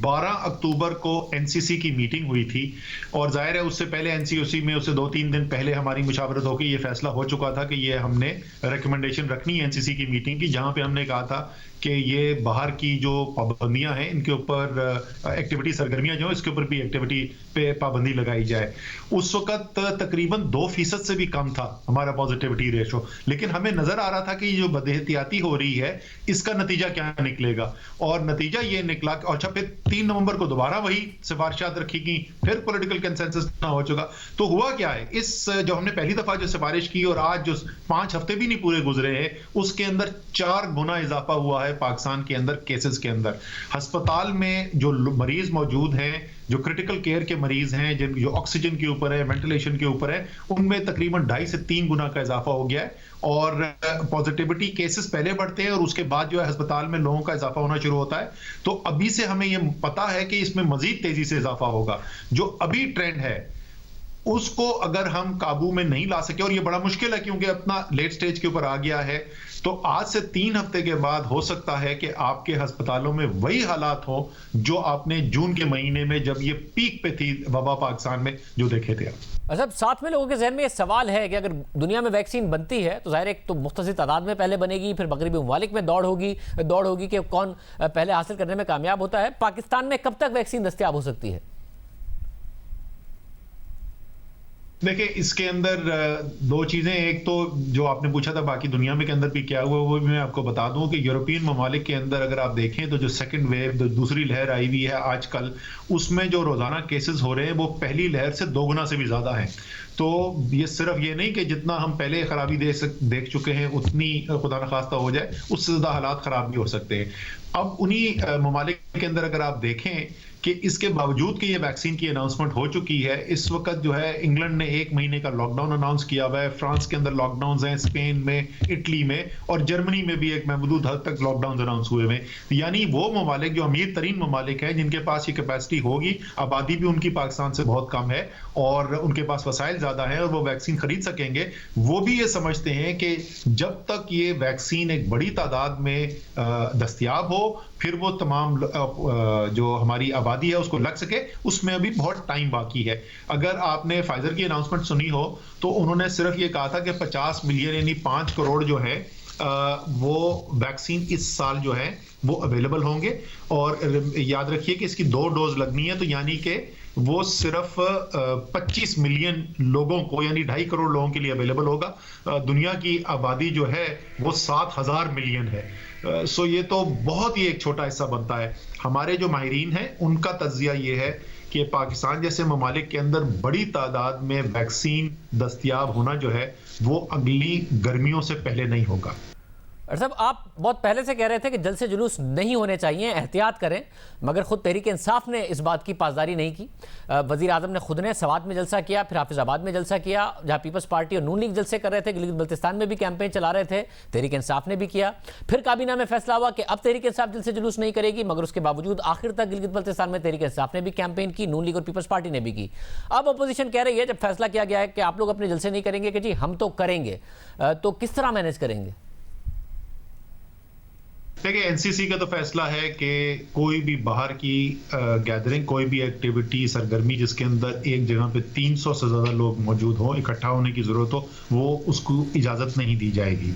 12 अक्टूबर को NCC की मीटिंग हुई थी और जाहिर है उससे पहले NCOC में उससे 2-3 दिन पहले हमारी मुशावरत होकर ये फैसला हो चुका था कि ये हमने रिकमेंडेशन रखनी है NCC की मीटिंग की, जहां पे हमने कहा था कि ये बाहर की जो पाबंदियां हैं इनके ऊपर एक्टिविटी सरगर्मियां जो इसके ऊपर भी एक्टिविटी पे पाबंदी लगाई जाए। उस वक्त तकरीबन 2% से भी कम था हमारा पॉजिटिविटी रेशो, लेकिन हमें नजर आ रहा था कि ये जो बदएहतियाती हो रही है इसका नतीजा क्या निकलेगा, और नतीजा ये निकला। अच्छा, फिर 3 नवंबर को दोबारा वही सिफारिशात रखी गई, फिर पॉलिटिकल कंसेंसस ना हो चुका। तो हुआ क्या है, इस जो हमने पहली दफा जो सिफारिश की और आज जो 5 हफ्ते भी नहीं पूरे गुजरे हैं, उसके अंदर 4 गुना इजाफा हुआ है पाकिस्तान के अंदर केसेस के अंदर। अस्पताल में जो मरीज मौजूद हैं, जो क्रिटिकल केयर के मरीज हैं, जिन जो ऑक्सीजन के ऊपर है, वेंटिलेशन के ऊपर है, उनमें तकरीबन 2.5 से 3 गुना का इजाफा हो गया है। और पॉजिटिविटी केसेस पहले बढ़ते हैं और उसके बाद जो है अस्पताल में लोगों का इजाफा होना शुरू होता है। तो अभी से हमें यह पता है कि इसमें मजीद तेजी से इजाफा होगा। जो अभी ट्रेंड है उसको अगर हम काबू में नहीं ला सके, और ये बड़ा मुश्किल है क्योंकि अपना लेट स्टेज के ऊपर आ गया है, तो आज से 3 हफ्ते के बाद हो सकता है कि आपके अस्पतालों में वही हालात हो जो आपने जून के महीने में जब ये पीक पे थी वबा पाकिस्तान में जो देखे थे। अच्छा, साथ में लोगों के जहन में ये सवाल है कि अगर दुनिया में वैक्सीन बनती है तो जाहिर एक तो मुख्तसर तादाद में पहले बनेगी, फिर मगरबी ममालिक में दौड़ होगी कि कौन पहले हासिल करने में कामयाब होता है। पाकिस्तान में कब तक वैक्सीन दस्तयाब हो सकती है? देखिए, इसके अंदर 2 चीजें, एक तो जो आपने पूछा था बाकी दुनिया में के अंदर भी क्या हुआ, वो भी मैं आपको बता दूं कि यूरोपियन ममालिक के अंदर अगर आप देखें तो जो सेकंड वेव, जो दूसरी लहर आई हुई है आजकल, उसमें जो रोजाना केसेस हो रहे हैं वो पहली लहर से 2 गुना से भी ज्यादा हैं। तो ये सिर्फ ये नहीं कि जितना हम पहले खराबी देख चुके हैं उतनी खुदा न खास्ता हो जाए, उससे ज्यादा हालात खराब भी हो सकते हैं। अब उन्हीं ममालिक के अंदर अगर आप देखें कि इसके बावजूद कि ये वैक्सीन की अनाउंसमेंट हो चुकी है, इस वक्त जो है इंग्लैंड ने 1 महीने का लॉकडाउन अनाउंस किया हुआ है, फ्रांस के अंदर लॉकडाउन हैं, स्पेन में, इटली में और जर्मनी में भी एक महदूद हद तक लॉकडाउन अनाउंस हुए हैं। यानी वो ममालिक जो अमीर तरीन ममालिक हैं जिनके पास ये कैपेसिटी होगी, आबादी भी उनकी पाकिस्तान से बहुत कम है और उनके पास वसाइल ज्यादा हैं और वो वैक्सीन खरीद सकेंगे, वो भी ये समझते हैं कि जब तक ये वैक्सीन एक बड़ी तादाद में दस्तयाब हो, फिर वो तमाम जो हमारी आबादी है उसको लग सके, उसमें अभी बहुत टाइम बाकी है। अगर आपने फाइजर की अनाउंसमेंट सुनी हो तो उन्होंने सिर्फ ये कहा था कि 50 मिलियन यानी 5 करोड़ जो है वो वैक्सीन इस साल जो है वो अवेलेबल होंगे और याद रखिए कि इसकी 2 डोज लगनी है, तो यानी कि वो सिर्फ 25 मिलियन लोगों को यानी 2.5 करोड़ लोगों के लिए अवेलेबल होगा। दुनिया की आबादी जो है वो 7,000 मिलियन है। सो ये तो बहुत ही एक छोटा हिस्सा बनता है। हमारे जो माहिरीन हैं उनका तज्जिया ये है कि पाकिस्तान जैसे ममालिक के अंदर बड़ी तादाद में वैक्सीन दस्तयाब होना जो है वो अगली गर्मियों से पहले नहीं होगा। साहब, आप बहुत पहले से कह रहे थे कि जलसे जुलूस नहीं होने चाहिए, एहतियात करें, मगर खुद तहरीक इंसाफ ने इस बात की पासदारी नहीं की। वज़ीर आज़म ने खुद ने सवात में जलसा किया, फिर हाफिज़ाबाद में जलसा किया, जहाँ पीपल्स पार्टी और नून लीग जलसे कर रहे थे, गिलगित बल्तिस्तान में भी कैंपेन चला रहे थे, तहरीक इंसाफ ने भी किया। फिर काबीना में फैसला हुआ कि अब तहरीक इंसाफ जलसे जुलूस नहीं करेगी, मगर उसके बावजूद आखिर तक गिलगित बल्तिस्तान में तहरीक इंसाफ ने भी कैंपेन की, नून लीग और पीपल्स पार्टी ने भी की। अब अपोजिशन कह रही है, जब फैसला किया गया है कि आप लोग अपने जलसे नहीं करेंगे, कि जी हम तो करेंगे, तो किस तरह मैनेज करेंगे? देखिए, एनसीसी का तो फैसला है कि कोई भी बाहर की गैदरिंग, कोई भी एक्टिविटी, सरगर्मी जिसके अंदर एक जगह पे 300 से ज़्यादा लोग मौजूद हों, इकट्ठा होने की ज़रूरत हो, वो उसको इजाज़त नहीं दी जाएगी।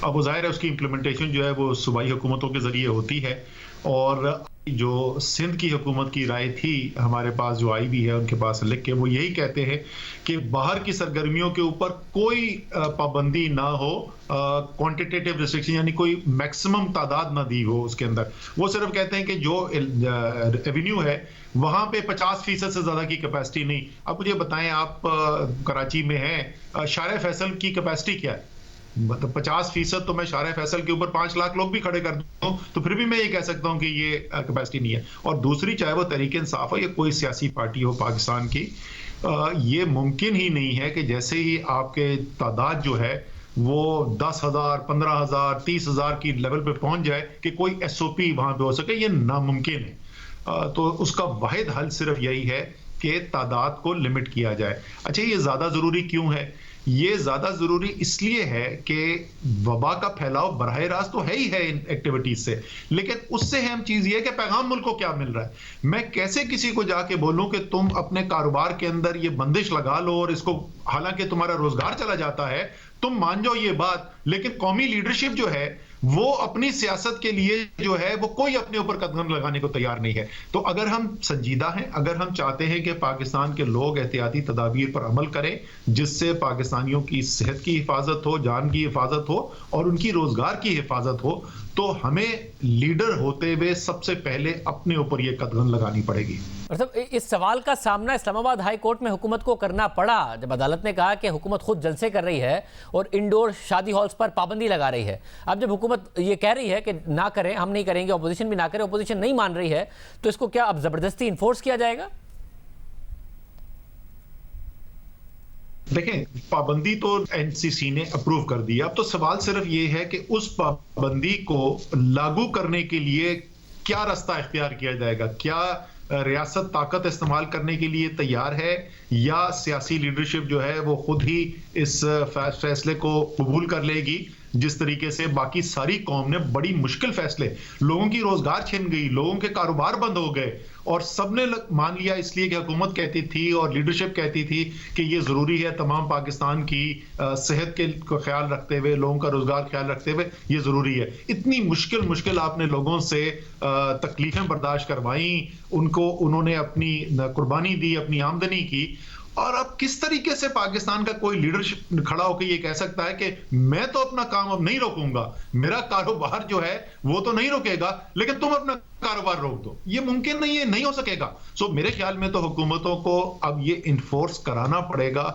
अब वो ज़ाहिर है उसकी इम्प्लीमेंटेशन जो है वो सूबाई हुकूमतों के ज़रिए होती है और जो सिंध की हुकूमत की राय थी हमारे पास जो आई भी है उनके पास लिख के, वो यही कहते हैं कि बाहर की सरगर्मियों के ऊपर कोई पाबंदी ना हो, क्वांटिटेटिव रिस्ट्रिक्शन यानी कोई मैक्सिमम तादाद ना दी हो उसके अंदर। वो सिर्फ कहते हैं कि जो एवेन्यू है वहां पे 50% से ज्यादा की कैपेसिटी नहीं। अब मुझे बताएं, आप कराची में हैं, शारे फैसल की कैपेसिटी क्या है? मतलब 50% तो मैं शारे फैसल के ऊपर 5 लाख लोग भी खड़े कर दूं तो फिर भी मैं ये कह सकता हूं कि ये कैपेसिटी नहीं है। और दूसरी, चाहे वो तहरीक इंसाफ हो या कोई सियासी पार्टी हो पाकिस्तान की, ये मुमकिन ही नहीं है कि जैसे ही आपके तादाद जो है वो 10,000, 15,000, 30,000 की लेवल पे पहुंच जाए कि कोई SOP वहां पे हो सके। ये नामुमकिन है। तो उसका वाहिद हल सिर्फ यही है कि तादाद को लिमिट किया जाए। अच्छा, ये ज्यादा जरूरी क्यों है? ये ज्यादा जरूरी इसलिए है कि वबा का फैलाव बराह रास्त तो है ही है इन एक्टिविटीज से, लेकिन उससे अहम चीज ये है कि पैगाम मुल्क को क्या मिल रहा है। मैं कैसे किसी को जाके बोलूं कि तुम अपने कारोबार के अंदर ये बंदिश लगा लो और इसको, हालांकि तुम्हारा रोजगार चला जाता है, तुम मान जाओ ये बात, लेकिन कौमी लीडरशिप जो है वो अपनी सियासत के लिए जो है वो कोई अपने ऊपर कदम लगाने को तैयार नहीं है। तो अगर हम संजीदा हैं, अगर हम चाहते हैं कि पाकिस्तान के लोग एहतियाती तदाबीर पर अमल करें जिससे पाकिस्तानियों की सेहत की हिफाजत हो, जान की हिफाजत हो और उनकी रोजगार की हिफाजत हो, तो हमें लीडर होते हुए सबसे पहले अपने ऊपर यह कदम लगानी पड़ेगी। मतलब इस सवाल का सामना इस्लामाबाद हाई कोर्ट में हुकूमत को करना पड़ा जब अदालत ने कहा कि हुकूमत खुद जलसे कर रही है और इंडोर शादी हॉल्स पर पाबंदी लगा रही है। अब जब हुकूमत ये कह रही है कि ना करें, हम नहीं करेंगे, अपोजिशन भी ना करे, अपोजिशन नहीं मान रही है, तो इसको क्या अब जबरदस्ती इन्फोर्स किया जाएगा? देखें, पाबंदी तो एनसीसी ने अप्रूव कर दिया। अब तो सवाल सिर्फ ये है कि उस पाबंदी को लागू करने के लिए क्या रास्ता इख्तियार किया जाएगा। क्या रियासत ताकत इस्तेमाल करने के लिए तैयार है या सियासी लीडरशिप जो है वो खुद ही इस फैसले को कबूल कर लेगी? जिस तरीके से बाकी सारी कौम ने बड़ी मुश्किल फैसले, लोगों की रोजगार छिन गई, लोगों के कारोबार बंद हो गए और सबने मान लिया इसलिए कि हुकूमत कहती थी और लीडरशिप कहती थी कि ये जरूरी है, तमाम पाकिस्तान की सेहत के ख्याल रखते हुए, लोगों का रोजगार ख्याल रखते हुए ये जरूरी है। इतनी मुश्किल आपने लोगों से तकलीफें बर्दाश्त करवाई, उन्होंने अपनी कुर्बानी दी, अपनी आमदनी की, और अब किस तरीके से पाकिस्तान का कोई लीडरशिप खड़ा होकर ये कह सकता है कि मैं तो अपना काम अब नहीं रोकूंगा, मेरा कारोबार जो है वो तो नहीं रोकेगा, लेकिन तुम अपना कारोबार रोक दो? ये मुमकिन नहीं है, नहीं हो सकेगा। सो मेरे ख्याल में तो हुकूमतों को अब ये इन्फोर्स कराना पड़ेगा।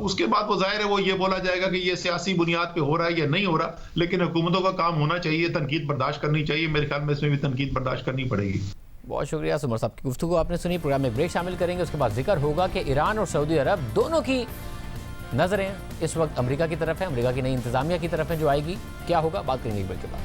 उसके बाद वो जाहिर है वो ये बोला जाएगा कि ये सियासी बुनियाद पे हो रहा है या नहीं हो रहा, लेकिन हुकूमतों का काम होना चाहिए, तनकीद बर्दाश्त करनी चाहिए। मेरे ख्याल में इसमें भी तनकीद बर्दाश्त करनी पड़ेगी। बहुत शुक्रिया सुमर साहब की गुफ्तगू आपने सुनी। प्रोग्राम में ब्रेक शामिल करेंगे, उसके बाद जिक्र होगा कि ईरान और सऊदी अरब दोनों की नजरें इस वक्त अमेरिका की तरफ है, अमेरिका की नई इंतजामिया की तरफ है जो आएगी। क्या होगा, बात करेंगे एक ब्रेक के बाद।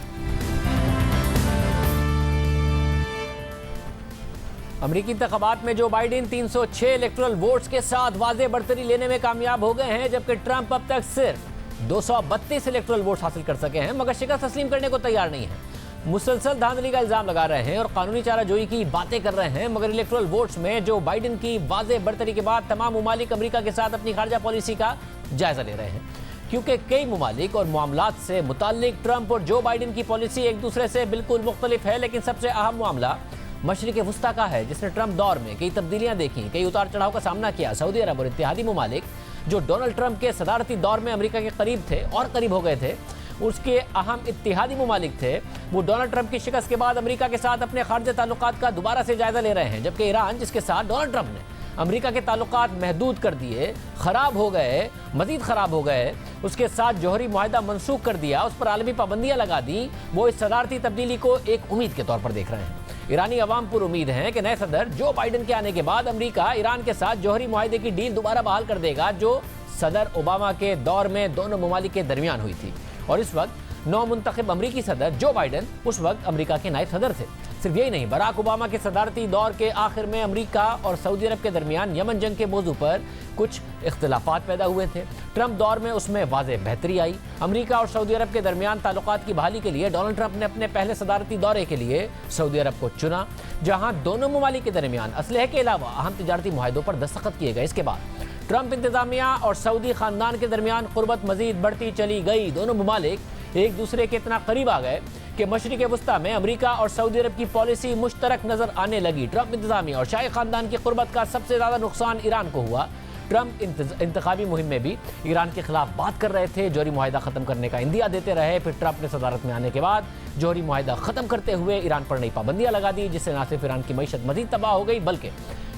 अमेरिकी इंतखाबात में जो बाइडेन 306 इलेक्टोरल वोट्स के साथ वाज़ेह बढ़तरी लेने में कामयाब हो गए हैं, जबकि ट्रंप अब तक सिर्फ 232 इलेक्टोरल वोट्स हासिल कर सके हैं, मगर शिकस्त तस्लीम करने को तैयार नहीं है। मुसलसल धांधली का इल्जाम लगा रहे हैं और कानूनी चाराजोई की बातें कर रहे हैं, मगर इलेक्टोरल वोट्स में जो बाइडेन की वाज़ेह बढ़तरी के बाद तमाम ममालिक अमेरिका के साथ अपनी खारजा पॉलिसी का जायजा ले रहे हैं, क्योंकि कई ममालिक और मामलात से मुताल्लिक ट्रंप और जो बाइडेन की पॉलिसी एक दूसरे से बिल्कुल मुख्तलिफ है। लेकिन सबसे अहम मामला मशरिक वुस्ता का है, जिसने ट्रंप दौर में कई तब्दीलियां देखी, कई उतार चढ़ाव का सामना किया। सऊदी अरब और इत्तेहादी ममालिक जो डोनाल्ड ट्रंप के सदारती दौर में अमेरिका के करीब थे और करीब हो गए थे, उसके अहम इत्तेहादी ममालिक थे, वो डोनाल्ड ट्रंप की शिकस्त के बाद अमेरिका के साथ अपने खारजा ताल्लुकात का दोबारा से जायजा ले रहे हैं। जबकि ईरान, जिसके साथ डोनाल्ड ट्रंप ने अमेरिका के ताल्लुकात महदूद कर दिए, ख़राब हो गए, मज़ीद ख़राब हो गए, उसके साथ जौहरी मुआहदा मनसूख कर दिया, उस पर आलमी पाबंदियाँ लगा दी, वो इस सदारती तब्दीली को एक उम्मीद के तौर पर देख रहे हैं। ईरानी अवाम पर उम्मीद है कि नए सदर जो बाइडेन के आने के बाद अमेरिका ईरान के साथ जौहरी मुआहदे की डील दोबारा बहाल कर देगा, जो सदर ओबामा के दौर में दोनों ममालिक के दरमियान हुई थी। और इस वक्त नौ मुंतखब अमरीकी सदर जो बाइडेन उस वक्त अमेरिका के नायब सदर थे। सिर्फ यही नहीं, बराक ओबामा के सदारती दौर के आखिर में अमेरिका और सऊदी अरब के दरमियान यमन जंग के मौजू पर कुछ इख्तिलाफात पैदा हुए थे। ट्रंप दौर में उसमें वाज़ेह बेहतरी आई। अमेरिका और सऊदी अरब के दरमियान ताल्लुकात की बहाली के लिए डोनाल्ड ट्रंप ने अपने पहले सदारती दौरे के लिए सऊदी अरब को चुना, जहां दोनों ममालिक के दरमियान असलहे के अलावा अहम तिजारती मुआहदों पर दस्तखत किए गए। इसके बाद ट्रंप इंतजामिया और सऊदी खानदान के दरमियान कुर्बत मजीद बढ़ती चली गई। दोनों ममालिक एक दूसरे के इतना करीब आ गए कि मशरिक वुस्ता में अमेरिका और सऊदी अरब की पॉलिसी मुश्तरक नजर आने लगी। ट्रंप इंतजामिया और शाही खानदान की कुर्बत का सबसे ज्यादा नुकसान ईरान को हुआ। ट्रंप इंतखाबी मुहिम में भी ईरान के खिलाफ बात कर रहे थे, जौहरी मुआहदा खत्म करने का इंदिया देते रहे। फिर ट्रंप ने सदारत में आने के बाद जौहरी मुआहदा खत्म करते हुए ईरान पर नई पाबंदियां लगा दी, जिससे न सिर्फ ईरान की मईशत मजीद तबाह हो गई, बल्कि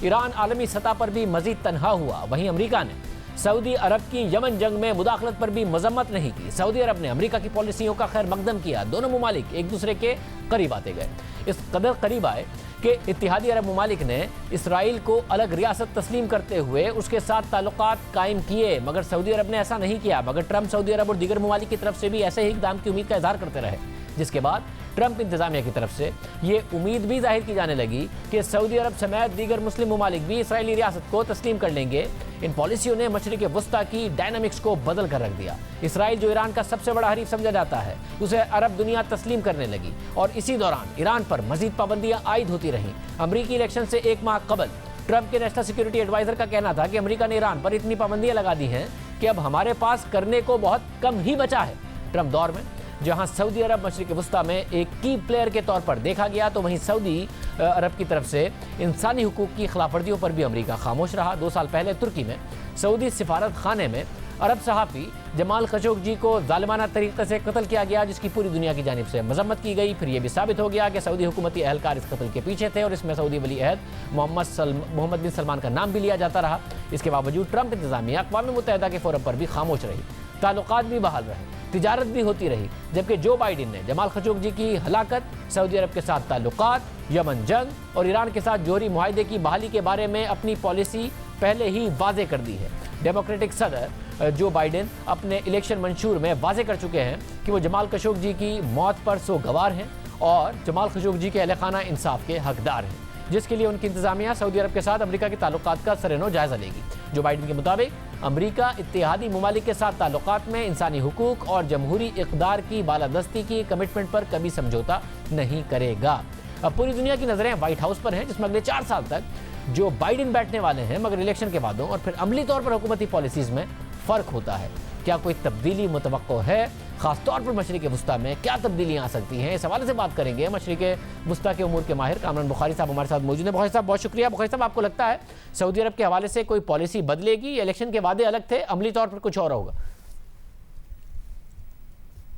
ईरान आलमी सतह पर भी मजीद तनहा हुआ। वहीं अमेरिका ने सऊदी अरब की यमन जंग में मुदाखलत पर भी मजम्मत नहीं की। सऊदी अरब ने अमेरिका की पॉलिसियों का खैर मकदम किया। दोनों ममालिक एक दूसरे के करीब आते गए, इस कदर करीब आए कि इत्तेहादी अरब ममालिक ने इसराइल को अलग रियासत तस्लीम करते हुए उसके साथ ताल्लुकात कायम किए, मगर सऊदी अरब ने ऐसा नहीं किया। मगर ट्रंप सऊदी अरब और दीगर ममालिक की तरफ से भी ऐसे ही इक़दाम की उम्मीद का इजहार करते रहे, जिसके बाद ट्रंप इंतजामिया की तरफ से ये उम्मीद भी जाहिर की जाने लगी कि सऊदी अरब समेत दीगर मुस्लिम ममालिक भी इसराइली रियासत को तस्लीम कर लेंगे। इन पॉलिसियों ने मशरिक वुस्ता की डायनामिक्स को बदल कर रख दिया। इसराइल, जो ईरान का सबसे बड़ा हरीफ समझा जाता है, उसे अरब दुनिया तस्लीम करने लगी और इसी दौरान ईरान पर मजीद पाबंदियां आयद होती रहीं। अमरीकी इलेक्शन से एक माह कबल ट्रंप के नेशनल सिक्योरिटी एडवाइजर का कहना था कि अमेरिका ने ईरान पर इतनी पाबंदियां लगा दी हैं कि अब हमारे पास करने को बहुत कम ही बचा है। ट्रंप दौर में जहां सऊदी अरब मशरिक वुस्ता में एक की प्लेयर के तौर पर देखा गया, तो वहीं सऊदी अरब की तरफ से इंसानी हुकूक की खिलाफवर्जियों पर भी अमेरिका खामोश रहा। 2 साल पहले तुर्की में सऊदी सिफारत खाने में अरब सहाफ़ी जमाल खशोगी को जालिमाना तरीके से कत्ल किया गया, जिसकी पूरी दुनिया की जानिब से मजम्मत की गई। फिर यह भी साबित हो गया कि सऊदी हुकूमती अहलकार इस कत्ल के पीछे थे और इसमें सऊदी वली अहद मोहम्मद बिन सलमान का नाम भी लिया जाता रहा। इसके बावजूद ट्रंप इंतजामिया अक़वाम मुत्तहिदा के फोरम पर भी खामोश रही, ताल्लुकात भी बहाल रहे, तिजारत भी होती रही। जबकि जो बाइडेन ने जमाल खशोगी की हलाकत, सऊदी अरब के साथ ताल्लुकात, यमन जंग और ईरान के साथ जौहरी मुआहदे की बहाली के बारे में अपनी पॉलिसी पहले ही वाज़े कर दी है। डेमोक्रेटिक सदर जो बाइडेन अपने इलेक्शन मंशूर में वाज़े कर चुके हैं कि वो जमाल खशोगी की मौत पर सोगवार हैं और जमाल खशोगी के अहलखाना इंसाफ के हकदार हैं, जिसके लिए उनकी इंतजामिया सऊदी अरब के साथ अमेरिका के ताल्लुकात का सरेनो जायजा लेगी। जो बाइडेन के मुताबिक अमेरिका इत्तेहादी ममालिक के साथ ताल्लुकात में इंसानी हुकूक और जमहूरी इक़दार की बालादस्ती की कमिटमेंट पर कभी समझौता नहीं करेगा। अब पूरी दुनिया की नज़रें व्हाइट हाउस पर हैं, जिसमें अगले 4 साल तक जो बाइडेन बैठने वाले हैं, मगर इलेक्शन के वादों और फिर अमली तौर पर हुकूमती पॉलिसीज़ में फ़र्क होता है। क्या कोई तब्दीली मुतवक्को है? खासतौर पर मशरिक वुस्ता में क्या तब्दीलियाँ आ सकती हैं? इस हवाले से बात करेंगे। मशरिक वुस्ता के उमूर के माहिर कामरान बुखारी साहब हमारे साथ मौजूद हैं। बुखारी साहब, बहुत शुक्रिया। बुखारी साहब, आपको लगता है सऊदी अरब के हवाले से कोई पॉलिसी बदलेगी? इलेक्शन के वादे अलग थे, अमली तौर पर कुछ और होगा?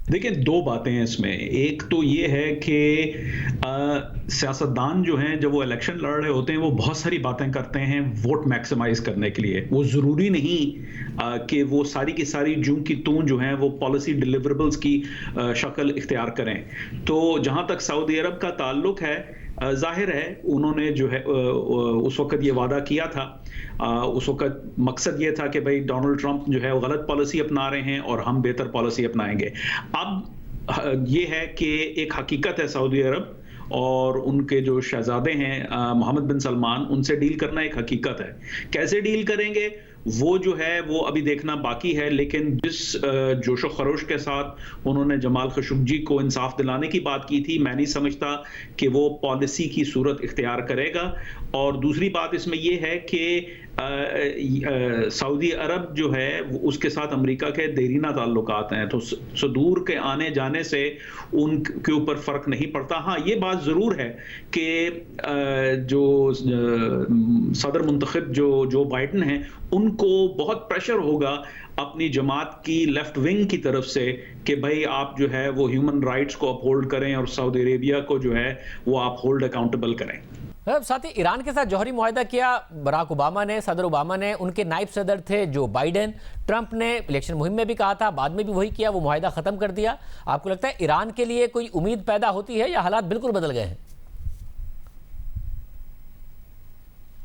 देखिए, 2 बातें हैं इसमें। एक तो ये है कि सियासतदान जो हैं, जब वो इलेक्शन लड़ रहे होते हैं, वो बहुत सारी बातें करते हैं वोट मैक्सिमाइज करने के लिए। वो ज़रूरी नहीं कि वो सारी की सारी जूं की तूं जो हैं वो पॉलिसी डिलीवरेबल्स की शक्ल इख्तियार करें। तो जहां तक सऊदी अरब का ताल्लुक है, जाहिर है उन्होंने जो है उस वक्त ये वादा किया था, उस वक्त मकसद ये था कि भाई डोनाल्ड ट्रंप जो है वो गलत पॉलिसी अपना रहे हैं और हम बेहतर पॉलिसी अपनाएंगे। अब ये है कि एक हकीकत है, सऊदी अरब और उनके जो शहजादे हैं मोहम्मद बिन सलमान, उनसे डील करना एक हकीकत है। कैसे डील करेंगे वो जो है वो अभी देखना बाकी है, लेकिन जिस जोशो खरोश के साथ उन्होंने जमाल खशोगी को इंसाफ दिलाने की बात की थी, मैं नहीं समझता कि वो पॉलिसी की सूरत इख्तियार करेगा। और दूसरी बात इसमें यह है कि सऊदी अरब जो है उसके साथ अमेरिका के देरीना ताल्लुकात हैं, तो दूर के आने जाने से उनके ऊपर फर्क नहीं पड़ता। हाँ, ये बात जरूर है कि जो सदर मुंतखब जो बाइडन हैं उनको बहुत प्रेशर होगा अपनी जमात की लेफ्ट विंग की तरफ से कि भाई आप जो है वो ह्यूमन राइट्स को अपहोल्ड करें और सऊदी अरेबिया को जो है वो आप होल्ड अकाउंटेबल करें। साथ ही ईरान के साथ जौहरी मुआहदा किया बराक ओबामा ने, सदर ओबामा ने, उनके नायब सदर थे जो बाइडेन। ट्रंप ने इलेक्शन मुहिम में भी कहा था, बाद में भी वही किया, वो मुआहदा खत्म कर दिया। आपको लगता है ईरान के लिए कोई उम्मीद पैदा होती है या हालात बिल्कुल बदल गए हैं?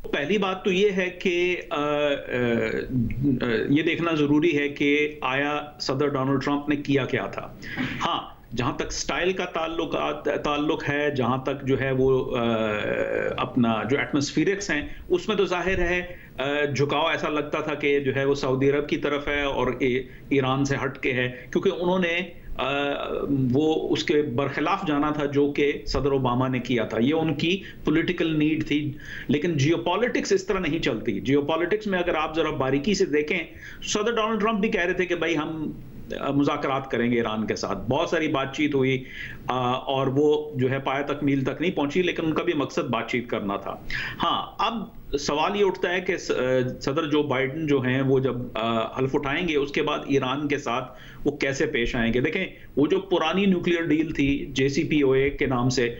पहली बात तो ये है कि ये देखना जरूरी है कि आया सदर डोनाल्ड ट्रंप ने किया क्या था। हाँ, जहां तक स्टाइल का ताल्लुक है, जहां तक जो है वो अपना जो एटमॉस्फेरिक्स हैं उसमें तो जाहिर है झुकाव ऐसा लगता था कि जो है वो सऊदी अरब की तरफ है और ईरान से हट के है, क्योंकि उन्होंने वो उसके बरखिलाफ जाना था जो कि सदर ओबामा ने किया था। ये उनकी पॉलिटिकल नीड थी। लेकिन जियोपॉलिटिक्स इस तरह नहीं चलती। जियोपॉलिटिक्स में अगर आप जरा बारीकी से देखें, सदर डोनाल्ड ट्रंप भी कह रहे थे कि भाई हम मुज़ाकरात करेंगे ईरान के साथ, बहुत सारी बातचीत हुई और वो जो है पाया तक मील तक नहीं पहुंची, लेकिन उनका भी मकसद बातचीत करना था। हाँ, अब सवाल ये उठता है कि सदर जो बाइडेन जो हैं वो जब हल्फ उठाएंगे उसके बाद ईरान के साथ वो कैसे पेश आएंगे। देखें, वो जो पुरानी न्यूक्लियर डील थी JCPOA के नाम से,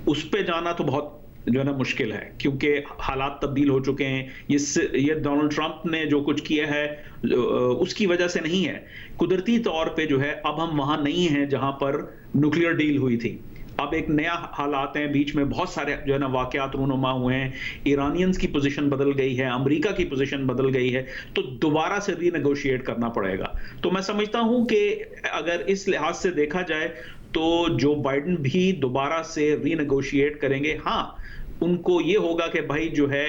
उस पे जाना तो बहुत जो है ना मुश्किल है, क्योंकि हालात तब्दील हो चुके हैं। ये डोनाल्ड ट्रंप ने जो कुछ किया है उसकी वजह से नहीं है, कुदरती तौर पे जो है अब हम वहां नहीं हैं जहां पर न्यूक्लियर डील हुई थी। अब एक नया हालात हैं, बीच में बहुत सारे जो है ना वाकयात रूनुमा हुए हैं, ईरानियंस की पोजीशन बदल गई है, अमेरिका की पोजीशन बदल गई है, तो दोबारा से रीनेगोशिएट करना पड़ेगा। तो मैं समझता हूं कि अगर इस लिहाज से देखा जाए तो जो बाइडेन भी दोबारा से रीनेगोशिएट करेंगे। हाँ, उनको ये होगा कि भाई जो है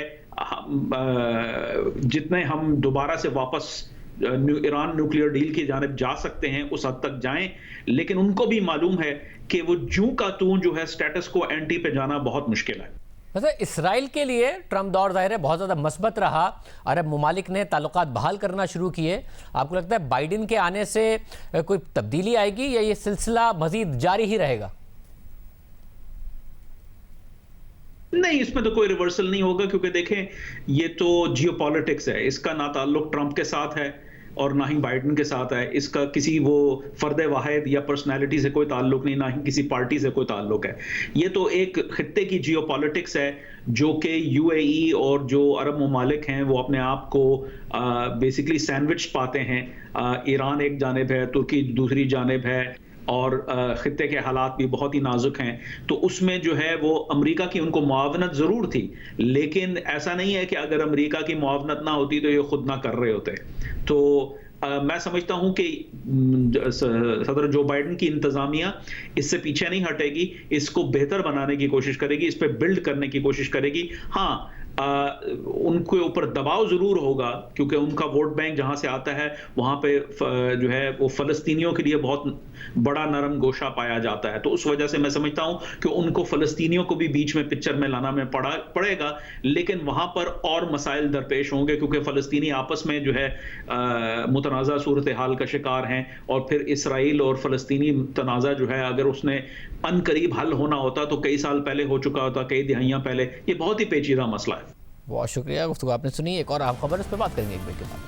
जितने हम दोबारा से वापस ईरान न्यूक्लियर डील की जानिब जा सकते हैं उस हद तक जाएं, लेकिन उनको भी मालूम है कि वो जूं का तूं जो है स्टेटस को एंटी पे जाना बहुत मुश्किल है। वैसे इसराइल के लिए ट्रंप दौर ज़ाहिर है बहुत ज़्यादा मस्बत रहा, अरब मुमालिक ने ताल्लुकात बहाल करना शुरू किए। आपको लगता है बाइडेन के आने से कोई तब्दीली आएगी या ये सिलसिला मजीद जारी ही रहेगा? नहीं, इसमें तो कोई रिवर्सल नहीं होगा, क्योंकि देखें ये तो जियोपॉलिटिक्स है, इसका ना ताल्लुक ट्रंप के साथ है और ना ही बाइडेन के साथ है। इसका किसी वो फर्द वाहिद या पर्सनैलिटी से कोई ताल्लुक नहीं, ना ही किसी पार्टी से कोई ताल्लुक है। ये तो एक खित्ते की जियोपॉलिटिक्स है जो कि UAE और जो अरब मुमालिक हैं वो अपने आप को बेसिकली सैंडविच पाते हैं। ईरान एक जानिब है, तुर्की दूसरी जानिब है और खित्ते के हालात भी बहुत ही नाजुक हैं। तो उसमें जो है वो अमेरिका की उनको मुआवनत ज़रूर थी, लेकिन ऐसा नहीं है कि अगर अमेरिका की मुआवनत ना होती तो ये खुद ना कर रहे होते। तो मैं समझता हूं कि सदर जो बाइडेन की इंतजामिया इससे पीछे नहीं हटेगी, इसको बेहतर बनाने की कोशिश करेगी, इस पर बिल्ड करने की कोशिश करेगी। हाँ, उनके ऊपर दबाव जरूर होगा, क्योंकि उनका वोट बैंक जहां से आता है वहां पे जो है वो फलस्तीनियों के लिए बहुत बड़ा नरम गोशा पाया जाता है। तो उस वजह से मैं समझता हूं कि उनको फलस्तीनियों को भी बीच में पिक्चर में लाना में पड़ेगा, लेकिन वहां पर और मसाइल दरपेश होंगे, क्योंकि फलस्तीनी आपस में जो है मुतनाज़ा सूरत हाल का शिकार हैं। और फिर इसराइल और फलस्तीनी तनाज़ा जो है अगर उसने अनकरीब हल होना होता तो कई साल पहले हो चुका होता, कई दिहाइयां पहले। ये बहुत ही पेचीदा मसला है। बहुत शुक्रिया, गुफ्तगू आपने सुनी। एक और आप खबर, इस पर बात करेंगे एक ब्रेक के बाद।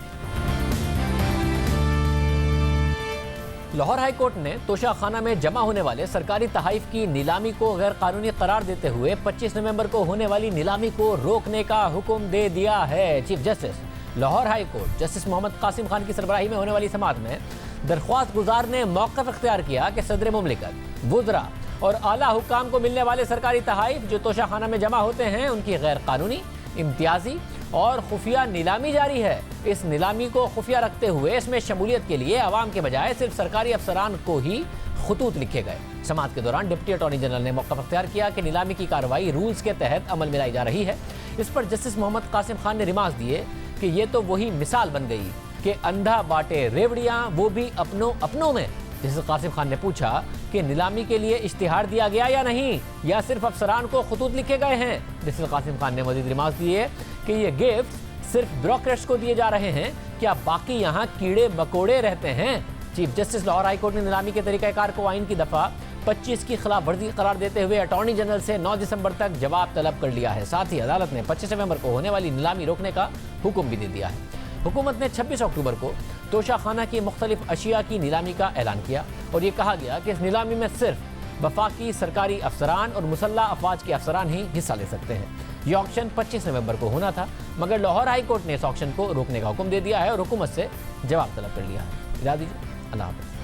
लाहौर हाई कोर्ट ने तोशाखाना में जमा होने वाले सरकारी तहाइफ की नीलामी को गैर कानूनी करार देते हुए 25 नवंबर को होने वाली नीलामी को रोकने का हुक्म दे दिया है। Chief justice Lahore high court justice Mohammad Qasim Khan की सरबराही में होने वाली समाअत में दरख्वास्त गुजार ने मौक़िफ़ इख्तियार किया कि सदर मुमलिकत, वुज़रा और आला हुक्काम को मिलने वाले सरकारी तहाइफ जो तोशाखाना में जमा होते हैं उनकी गैर कानूनी, इम्तियाजी और खुफिया नीलामी जारी है। इस नीलामी को खुफिया रखते हुए इसमें शमूलियत के लिए आवाम के बजाय सिर्फ सरकारी अफसरान को ही खतूत लिखे गए। समाअत के दौरान डिप्टी अटॉर्नी जनरल ने मौका अख्तियार किया कि नीलामी की कार्रवाई रूल्स के तहत अमल में लाई जा रही है। इस पर जस्टिस मोहम्मद कासिम खान ने रिमार्क दिए कि ये तो वही मिसाल बन गई कि अंधा बांटे रेवड़ियां, वो भी अपनों में। जस्टिस कासिम खान ने पूछा कि नीलामी के लिए इश्तिहार दिया गया या नहीं, या सिर्फ अफसरान को खतूत लिखे गए हैं। जस्टिस कासिम खान ने मजीद रिमार्क दिए कि ये गिफ्ट सिर्फ ब्यूरोक्रेट्स को दिए जा रहे हैं, क्या बाकी यहाँ कीड़े मकोड़े रहते हैं। Chief justice Lahore high court ने नीलामी के तरीक़ाकार को आइन की दफ़ा 25 की खिलाफ वर्जी करार देते हुए अटॉर्नी जनरल से 9 दिसंबर तक जवाब तलब कर लिया है। साथ ही अदालत ने 25 नवंबर को होने वाली नीलामी रोकने का हुक्म भी दे दिया है। हुकूमत ने 26 अक्टूबर को तोशाखाना की मुख्तलिफ अशिया की नीलामी का ऐलान किया और ये कहा गया कि इस नीलामी में सिर्फ वफाकी सरकारी अफसरान और मुसल्ह अफवाज के अफसरान ही हिस्सा ले सकते हैं। ये ऑक्शन 25 नवंबर को होना था, मगर लाहौर हाई कोर्ट ने इस ऑक्शन को रोकने का हुक्म दे दिया है और हुकूमत से जवाब तलब कर लिया है। इजाज़त दीजिए, अल्लाह हाफ़िज़।